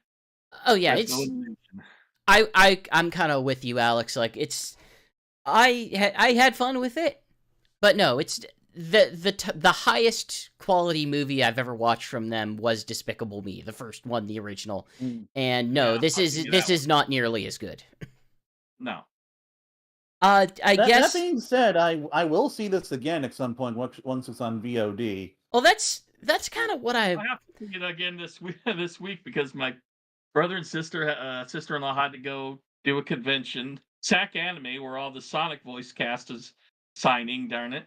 Oh, yeah, with it's. Illumination. I'm kind of with you, Alex. Like, it's. I had fun with it, but no, it's the highest quality movie I've ever watched from them was Despicable Me, the first one, the original. Mm. And no, Yeah, this I'll is give you this that is not nearly as good. No. I That guess. being said, I will see this again at some point once it's on VOD. Well, that's kind of what I have to see it again this week this week because my brother and sister-in-law had to go do a convention, SAC Anime, where all the Sonic voice cast is signing. Darn it!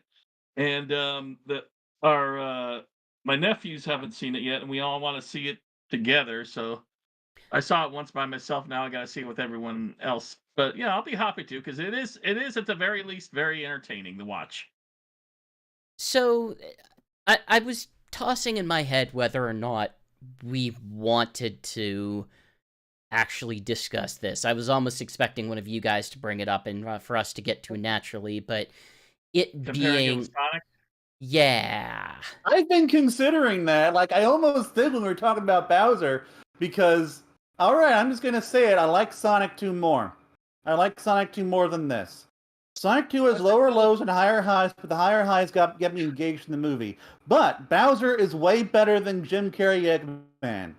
And the our my nephews haven't seen it yet, and we all want to see it together. So I saw it once by myself. Now I got to see it with everyone else. But yeah, I'll be happy to because it is at the very least very entertaining to watch. So. I was tossing in my head whether or not we wanted to actually discuss this. I was almost expecting one of you guys to bring it up and for us to get to it naturally, but it Comparing it being with Sonic. yeah. I've been considering that. Like, I almost did when we were talking about Bowser, because, alright, I'm just gonna say it, I like Sonic 2 more. I like Sonic 2 more than this. Sonic 2 has lower lows and higher highs, but the higher highs get me engaged in the movie. But Bowser is way better than Jim Carrey Eggman.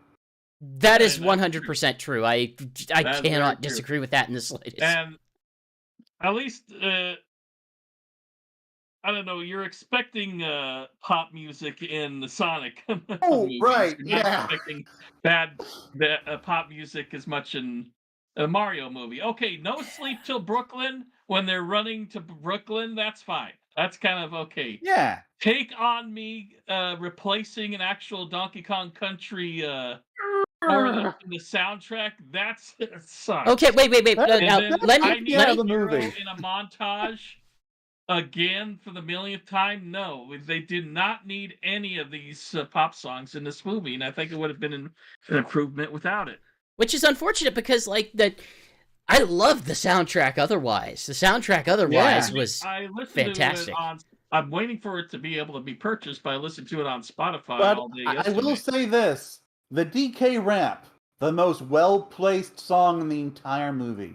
That is 100% true. I That's cannot very true. disagree with that in the slightest. And at least, I don't know, you're expecting pop music in the Sonic Oh, movies. right, You're not yeah. expecting pop music as much in a Mario movie. Okay, no Sleep Till Brooklyn when they're running to Brooklyn, that's fine. That's kind of okay. Yeah. Take On Me replacing an actual Donkey Kong Country or the soundtrack, that sucks. Okay, wait. That- Now, And then let I me Need let a me the Hero movie. in a montage again for the millionth time. No, they did not need any of these pop songs in this movie, and I think it would have been an improvement without it. which is unfortunate because like I love the soundtrack otherwise. The soundtrack otherwise was I listened fantastic. to it on. I'm waiting for it to be able to be purchased, but I listened to it on Spotify But all day I yesterday. will say this. The DK rap, the most well-placed song in the entire movie.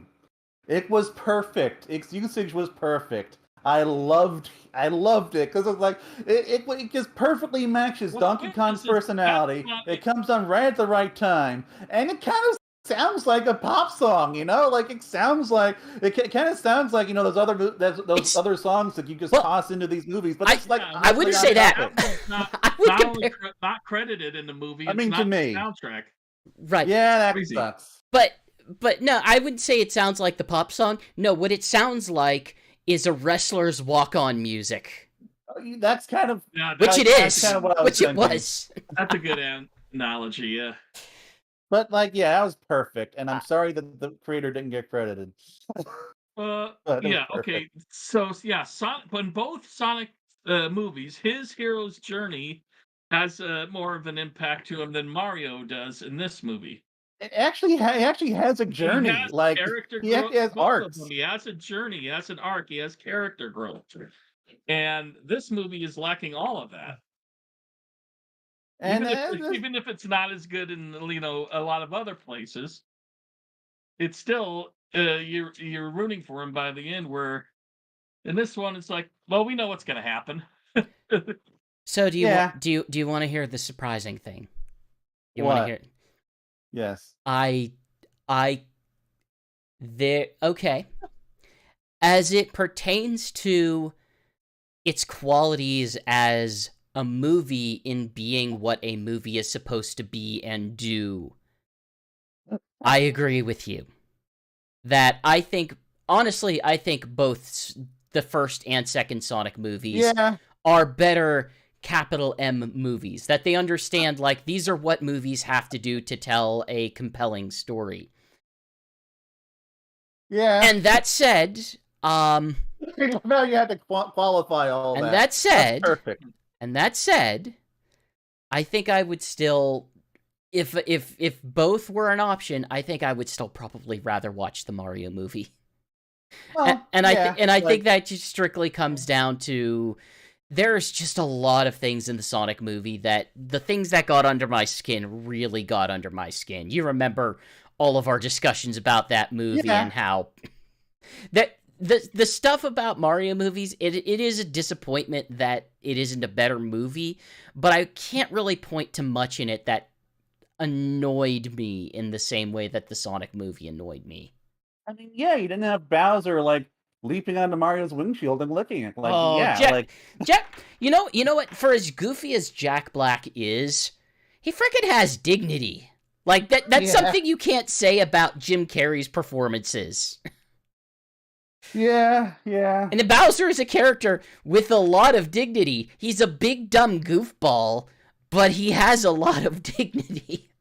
It was perfect. Its usage was perfect. I loved it because it's like it just perfectly matches Donkey Kong's personality. It comes on right at the right time, and it kind of sounds like a pop song. Like it sounds like kind of sounds like those other songs that you just toss into these movies. But it's I wouldn't say that. Not credited in the movie. I mean, it's to not me, the soundtrack. Right? Yeah, that Crazy. sucks. But no, I wouldn't say it sounds like the pop song. No, what it sounds like is a wrestler's walk-on music. That's kind of which it is. Kind of what I was which it was. That's a good analogy, yeah. But that was perfect, and I'm sorry that the creator didn't get credited. Yeah, okay. So yeah, in both Sonic movies, his hero's journey has more of an impact to him than Mario does in this movie. It actually has a journey. He has like character he growth. has arcs. He has a journey. He has an arc. He has character growth. And this movie is lacking all of that. And even if it's not as good in a lot of other places, it's still you're rooting for him by the end. Where in this one, it's like, well, we know what's going to happen. So do you want to hear the surprising thing? You want to hear? Yes. Okay. As it pertains to its qualities as a movie in being what a movie is supposed to be and do, I agree with you. That honestly, I think both the first and second Sonic movies are better capital M movies, that they understand, like, these are what movies have to do to tell a compelling story. Yeah. And that said, now you have to qualify all that. And that said, that's perfect. And that said, I think I would still, if both were an option, I think I would still probably rather watch the Mario movie. Well, I think that just strictly comes down to, there's just a lot of things in the Sonic movie that the things that got under my skin really got under my skin. You remember all of our discussions about that movie and how that the stuff about Mario movies, it is a disappointment that it isn't a better movie, but I can't really point to much in it that annoyed me in the same way that the Sonic movie annoyed me. I mean, you didn't have Bowser leaping onto Mario's windshield and licking it. Jack, you know what? For as goofy as Jack Black is, he freaking has dignity. Like that's something you can't say about Jim Carrey's performances. Yeah. And the Bowser is a character with a lot of dignity. He's a big dumb goofball, but he has a lot of dignity.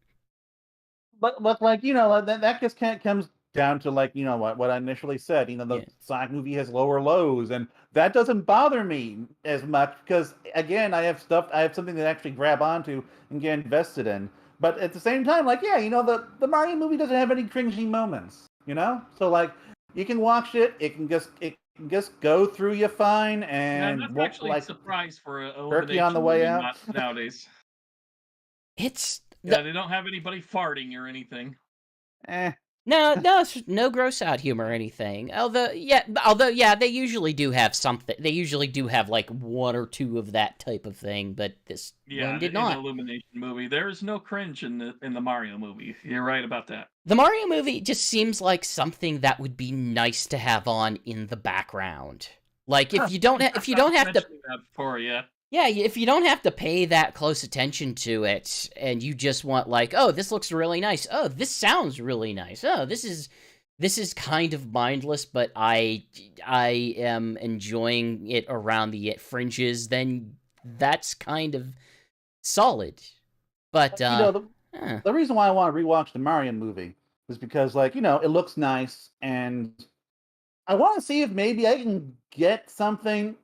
But that just comes down to what I initially said. The Sonic movie has lower lows, and that doesn't bother me as much because again, I have something to actually grab onto and get invested in. but at the same time, like, yeah, the Mario movie doesn't have any cringy moments, so like you can watch it, it can just go through you fine, Yeah, and that's won't actually a like surprise for an jerk you on the elimination way movie out. nowadays. It's Yeah, they don't have anybody farting or anything. Eh. No, it's no gross out humor or anything. Although, yeah, they usually do have something. They usually do have like one or two of that type of thing, but this one did In the not. Illumination movie, there is no cringe in the Mario movie. You're right about that. The Mario movie just seems like something that would be nice to have on in the background. Like if you don't have to that before, yeah. Yeah, if you don't have to pay that close attention to it, and you just want like, oh, this looks really nice. Oh, this sounds really nice. Oh, this is kind of mindless, but I am enjoying it around the fringes. Then that's kind of solid. But the reason why I want to rewatch the Mario movie is because, like, it looks nice, and I want to see if maybe I can get something,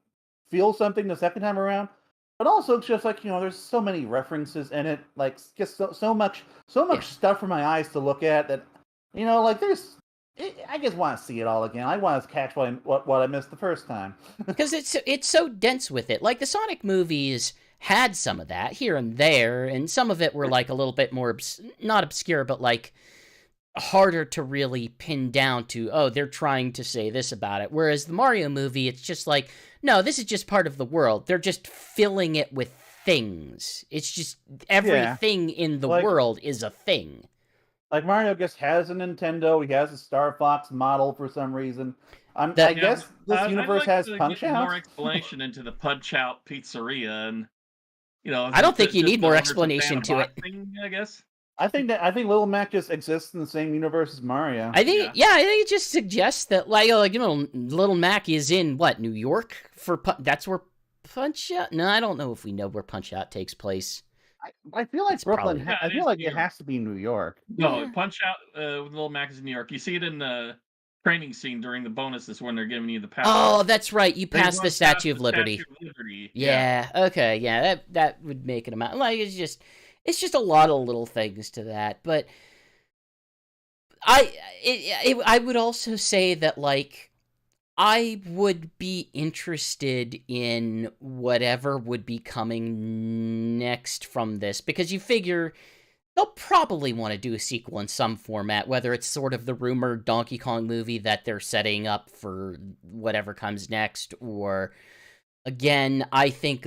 feel something the second time around. But also, it's just like, there's so many references in it, like just so much stuff for my eyes to look at that, like I just want to see it all again. I want to catch what I missed the first time. Because it's so dense with it. Like the Sonic movies had some of that here and there, and some of it were like a little bit more not obscure, but like harder to really pin down to, oh, they're trying to say this about it. Whereas the Mario movie, it's just like, no, this is just part of the world. They're just filling it with things. It's just everything in the world is a thing. Like Mario just has a Nintendo. He has a Star Fox model for some reason. I guess this universe has Punch Out. More explanation into the Punch Out pizzeria, and I don't think you need more explanation to it. I guess. I think Little Mac just exists in the same universe as Mario. I think it just suggests that Little Mac is in what, New York that's where Punch Out. No, I don't know if we know where Punch Out takes place. I feel like Brooklyn. I feel like it has to be New York. No, Punch Out. Little Mac is in New York. You see it in the training scene during the bonuses when they're giving you the power. Oh, that's right. You pass the Statue of Liberty. Yeah. Okay. Yeah. That would make it amount. Like it's just a lot of little things to that. But I would also say that like I would be interested in whatever would be coming next from this, because you figure they'll probably want to do a sequel in some format, whether it's sort of the rumored Donkey Kong movie that they're setting up for whatever comes next, or again, I think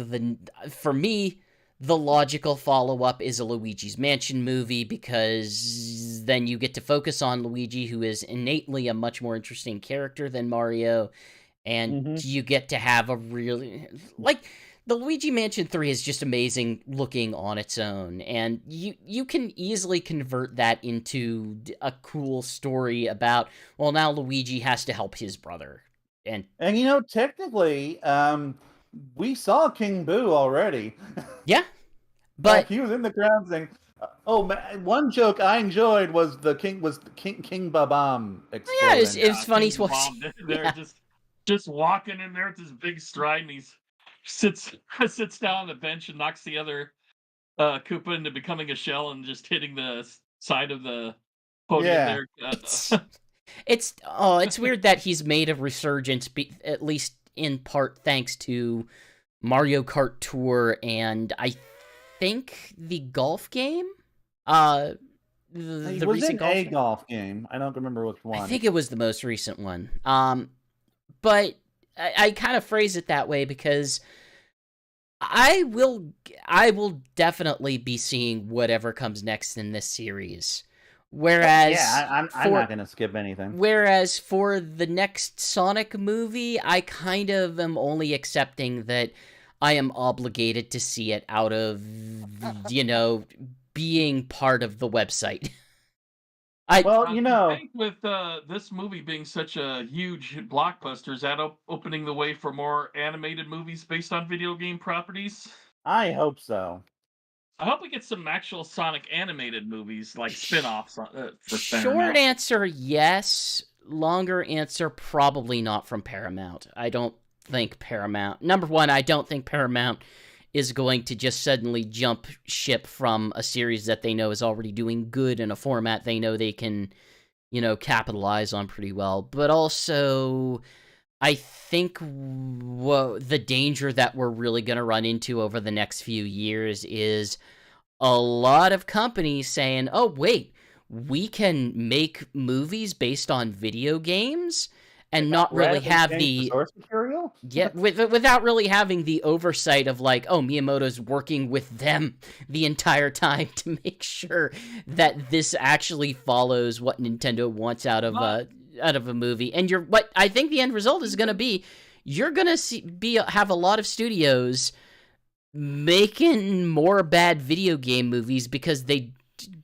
for me, the logical follow-up is a Luigi's Mansion movie, because then you get to focus on Luigi, who is innately a much more interesting character than Mario, and you get to have a really... Like, the Luigi Mansion 3 is just amazing looking on its own, and you can easily convert that into a cool story about, well, now Luigi has to help his brother. And technically, we saw King Boo already. Yeah, but like, he was in the crowd saying, "Oh, man, one joke I enjoyed was King Babam." Yeah, it's funny. They're just walking in there with this big stride, and he sits down on the bench and knocks the other Koopa into becoming a shell and just hitting the side of the podium there. It's weird that he's made a resurgence, at least in part thanks to Mario Kart Tour and I think the golf game. The recent golf game. I don't remember which one. I think it was the most recent one. But I kind of phrase it that way because I will definitely be seeing whatever comes next in this series. Whereas, I'm not going to skip anything. Whereas for the next Sonic movie, I kind of am only accepting that I am obligated to see it out of, being part of the website. I think with this movie being such a huge blockbuster, is that opening the way for more animated movies based on video game properties? I hope so. I hope we get some actual Sonic animated movies, like spin-offs for Short answer, yes. Longer answer, probably not from Paramount. I don't think Paramount... Number one, I don't think Paramount is going to just suddenly jump ship from a series that they know is already doing good in a format they know they can, capitalize on pretty well. But also, I think the danger that we're really going to run into over the next few years is a lot of companies saying, oh, wait, we can make movies based on video games and not really Radically have change the source material. without really having the oversight of like, oh, Miyamoto's working with them the entire time to make sure that this actually follows what Nintendo wants out of a movie. And what I think the end result is going to be, you're going to have a lot of studios making more bad video game movies because they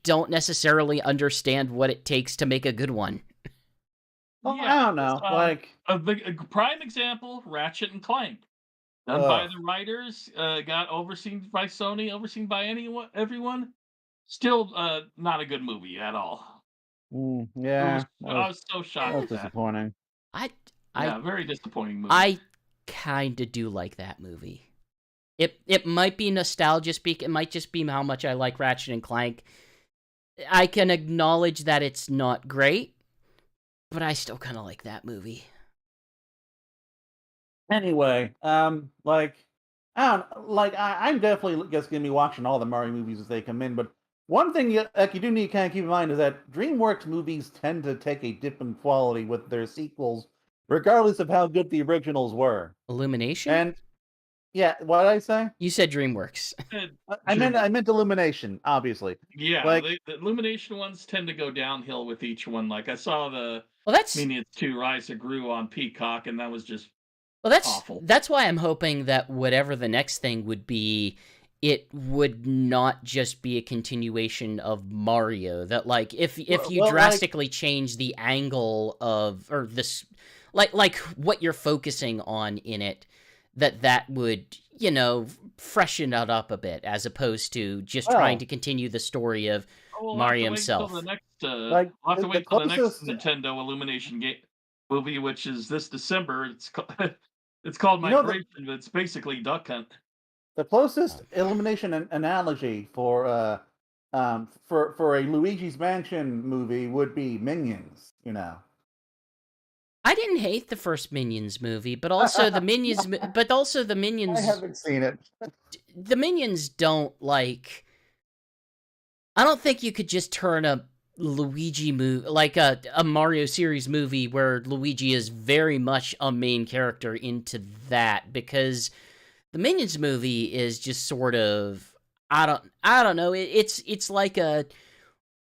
don't necessarily understand what it takes to make a good one. Well, I don't know. A prime example: Ratchet and Clank, done by the writers, got overseen by Sony, overseen by everyone. Still, not a good movie at all. Yeah, I was so shocked. That was disappointing. Very disappointing movie. I kind of do like that movie. It might be nostalgia speak. It might just be how much I like Ratchet and Clank. I can acknowledge that it's not great, but I still kind of like that movie. Anyway, I'm definitely just gonna be watching all the Mario movies as they come in. But one thing you do need to kind of keep in mind is that DreamWorks movies tend to take a dip in quality with their sequels, regardless of how good the originals were. Illumination? And yeah, what did I say? You said DreamWorks. I meant Illumination, obviously. Yeah, the Illumination ones tend to go downhill with each one. Like I saw the Minions 2 Rise of Gru on Peacock, and that was just awful. That's why I'm hoping that whatever the next thing would be, it would not just be a continuation of Mario. That like if you drastically change the angle of or this like what you're focusing on in it, that would, freshen it up a bit, as opposed to just trying to continue the story of Mario himself. We'll have to wait till the next Nintendo Illumination movie, which is this December. It's called Migration, but it's basically Duck Hunt. The closest Illumination analogy for a Luigi's Mansion movie would be Minions, I didn't hate the first Minions movie, but also the Minions. I haven't seen it. The Minions don't like. I don't think you could just turn a Luigi movie, like a Mario series movie where Luigi is very much a main character, into that, because the Minions movie is just sort of I don't know. It's like a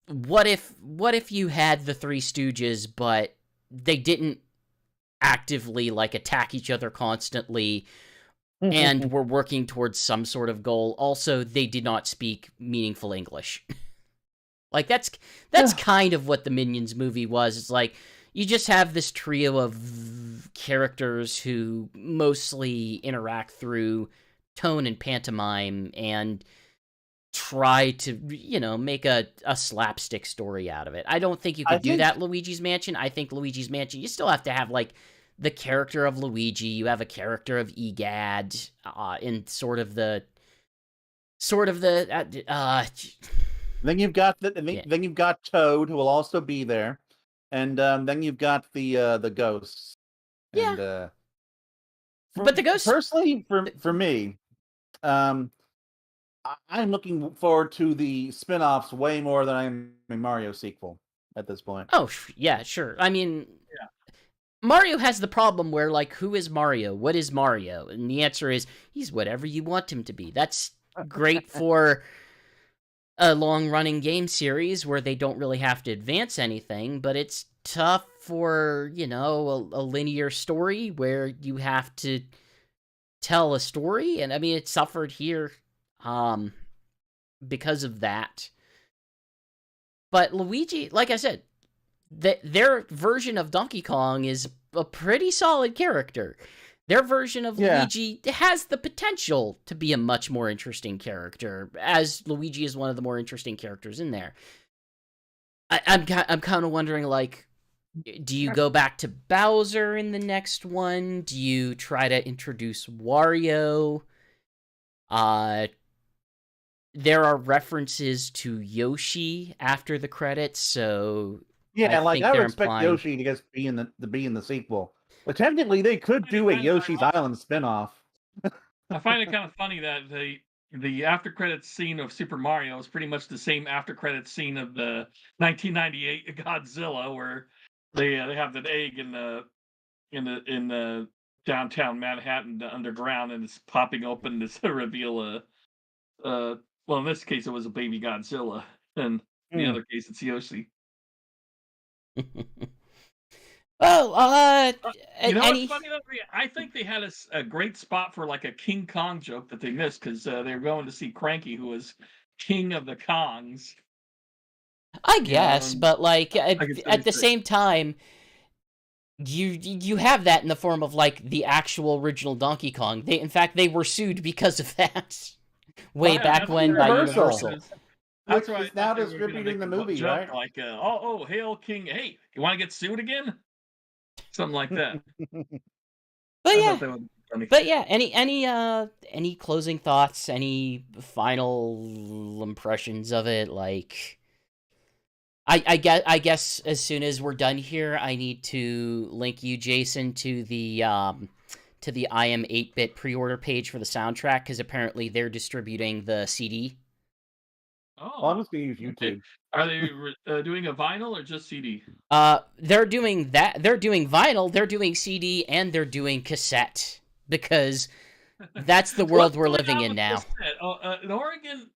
what if you had the Three Stooges, but they didn't actively like attack each other constantly and were working towards some sort of goal. Also, they did not speak meaningful English. Like that's kind of what the Minions movie was. It's like you just have this trio of characters who mostly interact through tone and pantomime and try to, make a slapstick story out of it. I don't think you could do that Luigi's Mansion. I think Luigi's Mansion, you still have to have, like, the character of Luigi. You have a character of Egad in sort of the... Then you've got then you've got Toad, who will also be there, and then you've got the ghosts. Yeah. And, but the ghosts... Personally, for me, I'm looking forward to the spin-offs way more than I am a Mario sequel at this point. Oh, yeah, sure. I mean, Mario has the problem where, like, who is Mario? What is Mario? And the answer is, he's whatever you want him to be. That's great for a long-running game series where they don't really have to advance anything, but it's tough for, a linear story where you have to tell a story. And, I mean, it suffered here because of that. But Luigi, like I said, their version of Donkey Kong is a pretty solid character. Their version of Luigi has the potential to be a much more interesting character, as Luigi is one of the more interesting characters in there. I'm kind of wondering, like, do you go back to Bowser in the next one? Do you try to introduce Wario? There are references to Yoshi after the credits, so I Yeah, like think I would they're expect implying. Yoshi to just be in the sequel. But technically, they could I find it do a kind of Yoshi's ironic. Island spinoff. I find it kind of funny that the after credits scene of Super Mario is pretty much the same after credits scene of the 1998 Godzilla, where they have that egg in the downtown Manhattan underground, and it's popping open to reveal well, in this case it was a baby Godzilla, and in the Hmm. other case it's Yoshi. Well, You know what's any. funny though? I think they had a great spot for like a King Kong joke that they missed because they were going to see Cranky, who was king of the Kongs. I You know, guess, and but like I can at the say, same time, you have that in the form of like the actual original Donkey Kong. In fact they were sued because of that well, way yeah, back that's what when they by were Universal. thinking. Universal. That's Which why I is now thought they were going to distributing make the a movie, joke right? like, oh, hail King! Hey, you want to get sued again? Something like that. But I yeah, thought that would be funny. any closing thoughts, any final impressions of it? Like, I guess as soon as we're done here, I need to link you, Jason, to the I Am 8-Bit pre-order page for the soundtrack, because apparently they're distributing the CD. Well, I'm Oh, just gonna use okay. YouTube. Are they doing a vinyl or just CD? They're doing that. They're doing vinyl. They're doing CD, and they're doing cassette, because that's the world What's we're going living on in with now. cassette? In Oregon,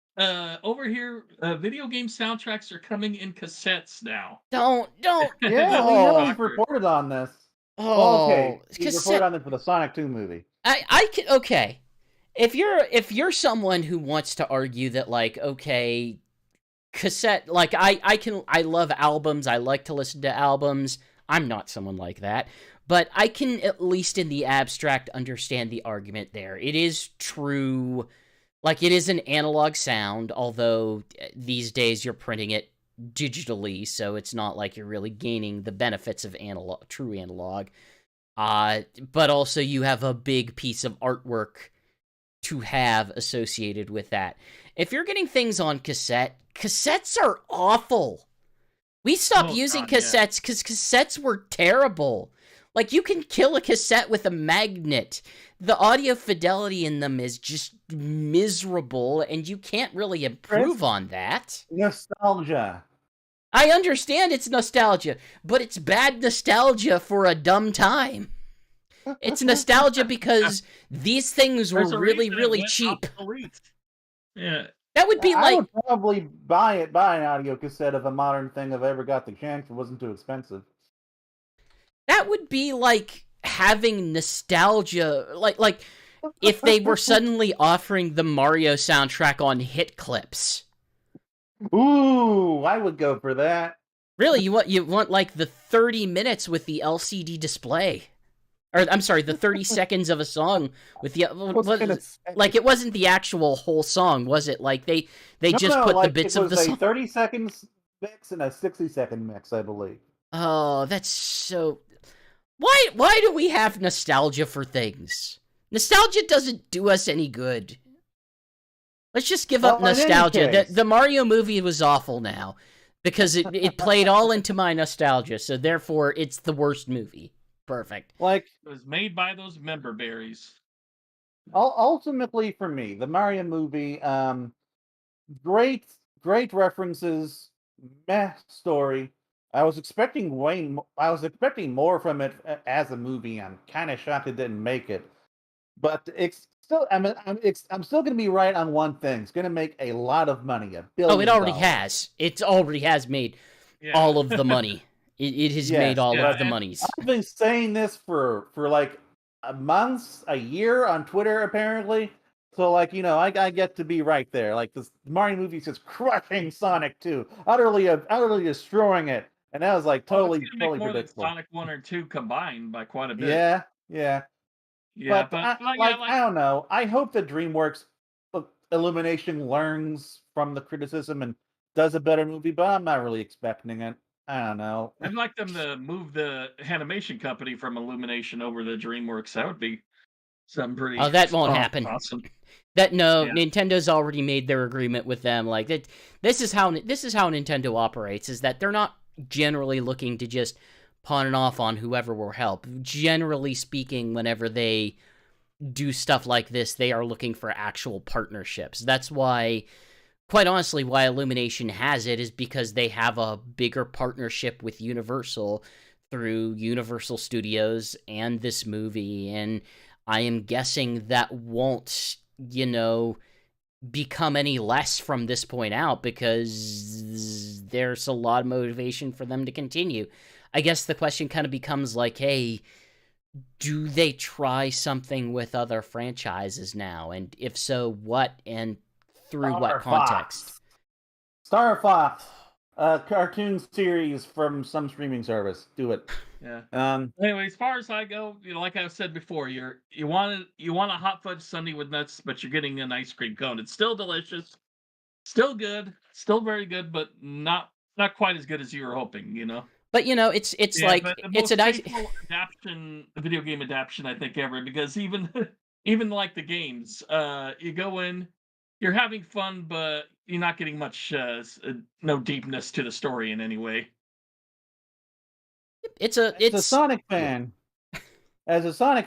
over here, video game soundtracks are coming in cassettes now. Don't. Yeah, we know Oh, we've reported on this. Well, okay, oh, we reported cassette. on it for the Sonic 2 movie. I can. Okay, if you're someone who wants to argue that, like, okay, cassette, like, I love albums, I like to listen to albums. I'm not someone like that, but I can, at least in the abstract, understand the argument there. It is true, like, it is an analog sound, although these days you're printing it digitally, so it's not like you're really gaining the benefits of analog, true analog. But also you have a big piece of artwork to have associated with that. If you're getting things on cassette, cassettes are awful. We stopped Oh using God, yeah. cassettes because cassettes were terrible. Like, you can kill a cassette with a magnet. The audio fidelity in them is just miserable, and you can't really improve on that. Nostalgia. I understand it's nostalgia, but it's bad nostalgia for a dumb time. It's nostalgia because these things were There's a really, reason it really went cheap. obsolete. Yeah. That would be I like, would probably buy an audio cassette of a modern thing if I ever got the chance. It wasn't too expensive. that would be like having nostalgia, like if they were suddenly offering the Mario soundtrack on hit clips. Ooh, I would go for that. Really, you want like the 30 minutes with the LCD display. Or, I'm sorry, the 30 seconds of a song with the like, it wasn't the actual whole song, was it? Like, they just put like, the bits it of was the a song. 30-second mix and a 60-second mix, I believe. Oh, that's so. Why do we have nostalgia for things? Nostalgia doesn't do us any good. Let's just give up Well, in any nostalgia. case. The Mario movie was awful now because it played all into my nostalgia, so therefore it's the worst movie. Perfect. Like, It was made by those member berries. ultimately for me, the Mario movie, great references, meh story. I was expecting I was expecting more from it as a movie. I'm kind of shocked it didn't make it, but it's still. I'm still going to be right on one thing. It's going to make a lot of money, $1 Oh, it billion. already has. It already has made Yeah. all of the money. It has made all yeah, of the and- monies. I've been saying this for like a year on Twitter, apparently. So, like, I get to be right there. Like, this Mario movie is just crushing Sonic 2, utterly destroying it, and that was like Oh, it's totally gonna make totally more than predictable. Sonic 1 or 2 combined by quite a bit. Yeah. Yeah, But but I don't know. I hope that DreamWorks Illumination learns from the criticism and does a better movie, but I'm not really expecting it. I don't know. I'd like them to move the animation company from Illumination over to DreamWorks. That would be something pretty Oh, that won't happen. awesome. That no, Yeah. Nintendo's already made their agreement with them. Like that, this is how Nintendo operates. Is that they're not generally looking to just pawn it off on whoever will help. Generally speaking, whenever they do stuff like this, they are looking for actual partnerships. That's why, quite honestly, why Illumination has it is because they have a bigger partnership with Universal through Universal Studios and this movie, and I am guessing that won't, become any less from this point out, because there's a lot of motivation for them to continue. I guess the question kind of becomes like, hey, do they try something with other franchises now? And if so, what and through what context? Star Fox, a cartoon series from some streaming service. Do it. Yeah. Anyway, as far as I go, like I said before, you want a hot fudge sundae with nuts, but you're getting an ice cream cone. It's still delicious, still good, still very good, but not quite as good as you were hoping. But it's Yeah, like but the it's most a nice. faithful video game adaptation I think ever, because even like the games, you go in, you're having fun, but you're not getting much, no deepness to the story in any way. It's As a Sonic yeah.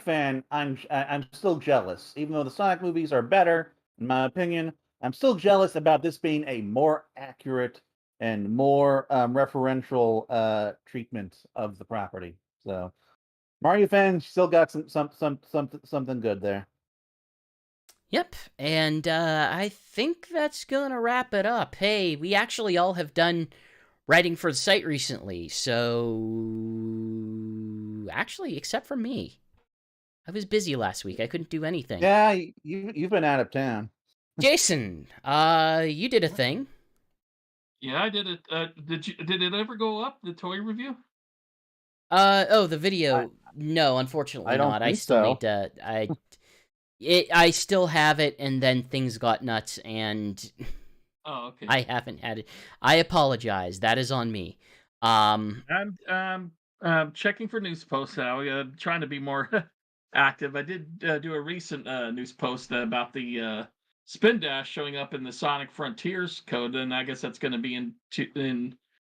fan, I'm still jealous. Even though the Sonic movies are better, in my opinion, I'm still jealous about this being a more accurate and more referential treatment of the property. So Mario fans still got something good there. Yep, and I think that's gonna wrap it up. Hey, we actually all have done writing for the site recently, so actually, except for me, I was busy last week. I couldn't do anything. Yeah, you've been out of town. Jason, you did a thing. Yeah, I did it. Did it ever go up, the toy review? The video. No, unfortunately I don't not. I think still so. need to. I still have it, and then things got nuts, and Oh, okay. I haven't had it. I apologize. That is on me. I'm checking for news posts now. Trying to be more active. I did do a recent news post about the spin dash showing up in the Sonic Frontiers code, and I guess that's going to be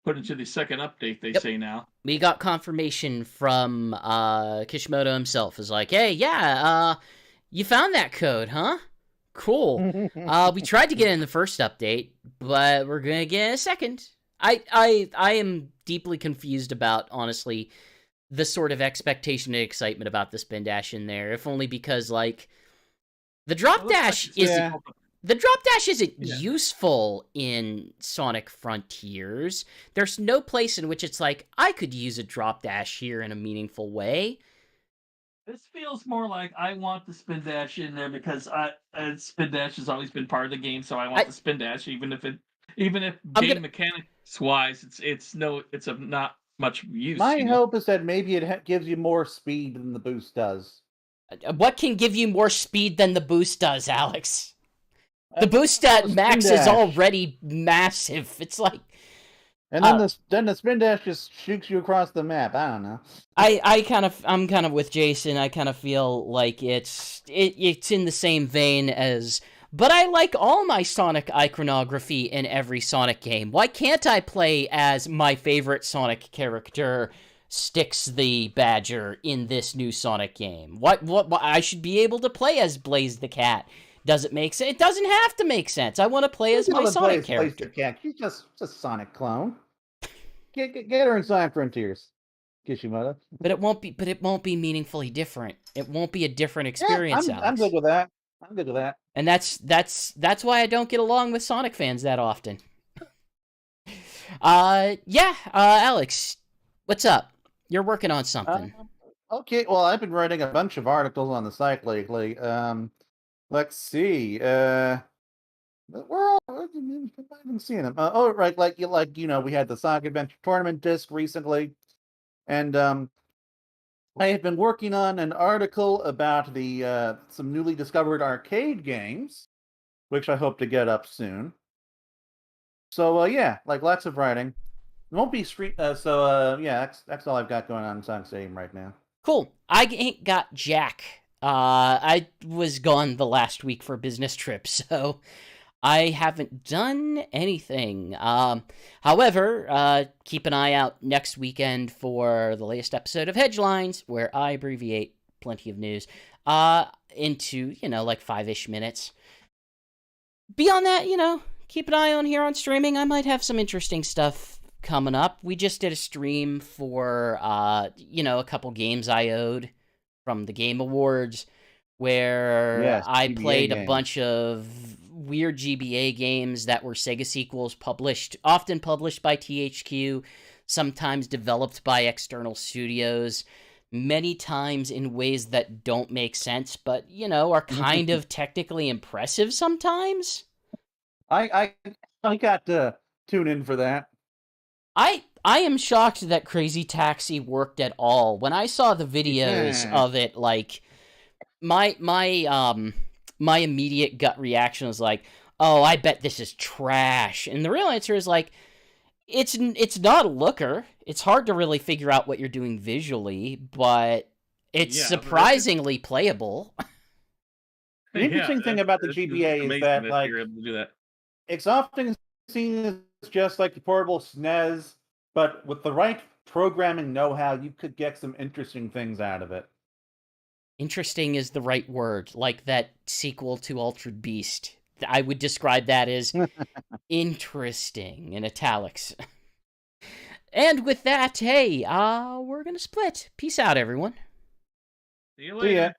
put into the second update. They say now. We got confirmation from Kishimoto himself. Is like, hey, yeah, you found that code, huh? Cool. We tried to get it in the first update, but we're gonna get it in a second. I am deeply confused about, honestly, the sort of expectation and excitement about the spin dash in there, if only because like the drop dash isn't useful in Sonic Frontiers. There's no place in which it's like I could use a drop dash here in a meaningful way. This feels more like I want the spin dash in there because spin dash has always been part of the game, so I want the spin dash, even if mechanics wise, it's of not much use. My hope is that maybe it gives you more speed than the boost does. What can give you more speed than the boost does, Alex? The boost at max is already massive. It's like, and then the spin dash just shoots you across the map. I don't know. I'm kind of with Jason. I kind of feel like it's in the same vein as. But I like all my Sonic iconography in every Sonic game. Why can't I play as my favorite Sonic character, Styx the Badger, in this new Sonic game? What I should be able to play as Blaze the Cat. Does it make sense? It doesn't have to make sense. I want to play as my Sonic character. She's just a Sonic clone. Get her in Sonic Frontiers, Kishimoto. But it won't be meaningfully different. It won't be a different experience. Yeah, I'm good with that. And that's why I don't get along with Sonic fans that often. Alex, what's up? You're working on something. Okay, well, I've been writing a bunch of articles on the site lately. Let's see. I haven't seen them. Right, we had the Sonic Adventure Tournament disc recently, and I have been working on an article about the some newly discovered arcade games, which I hope to get up soon. So lots of writing. It won't be street. That's all I've got going on in Sonic Stadium right now. Cool. I ain't got jack. I was gone the last week for a business trip, so I haven't done anything. However, keep an eye out next weekend for the latest episode of Hedgelines, where I abbreviate plenty of news into, like 5-ish minutes. Beyond that, keep an eye on here on streaming. I might have some interesting stuff coming up. We just did a stream for, a couple games I owed from the Game Awards, where Yes, I GBA played a games. bunch of weird GBA games that were Sega sequels often published by THQ, sometimes developed by external studios, many times in ways that don't make sense, but, are kind of technically impressive sometimes. I got to tune in for that. I am shocked that Crazy Taxi worked at all. When I saw the videos of it, like my immediate gut reaction was like, "Oh, I bet this is trash." And the real answer is like, it's not a looker. It's hard to really figure out what you're doing visually, but it's surprisingly playable. The interesting thing about the GBA is that, like, you're able to do that. It's often seen as just like the portable SNES, but with the right programming know-how, you could get some interesting things out of it. Interesting is the right word, like that sequel to Altered Beast. I would describe that as interesting in italics. And with that, hey, we're gonna split. Peace out, everyone. See you later. See ya.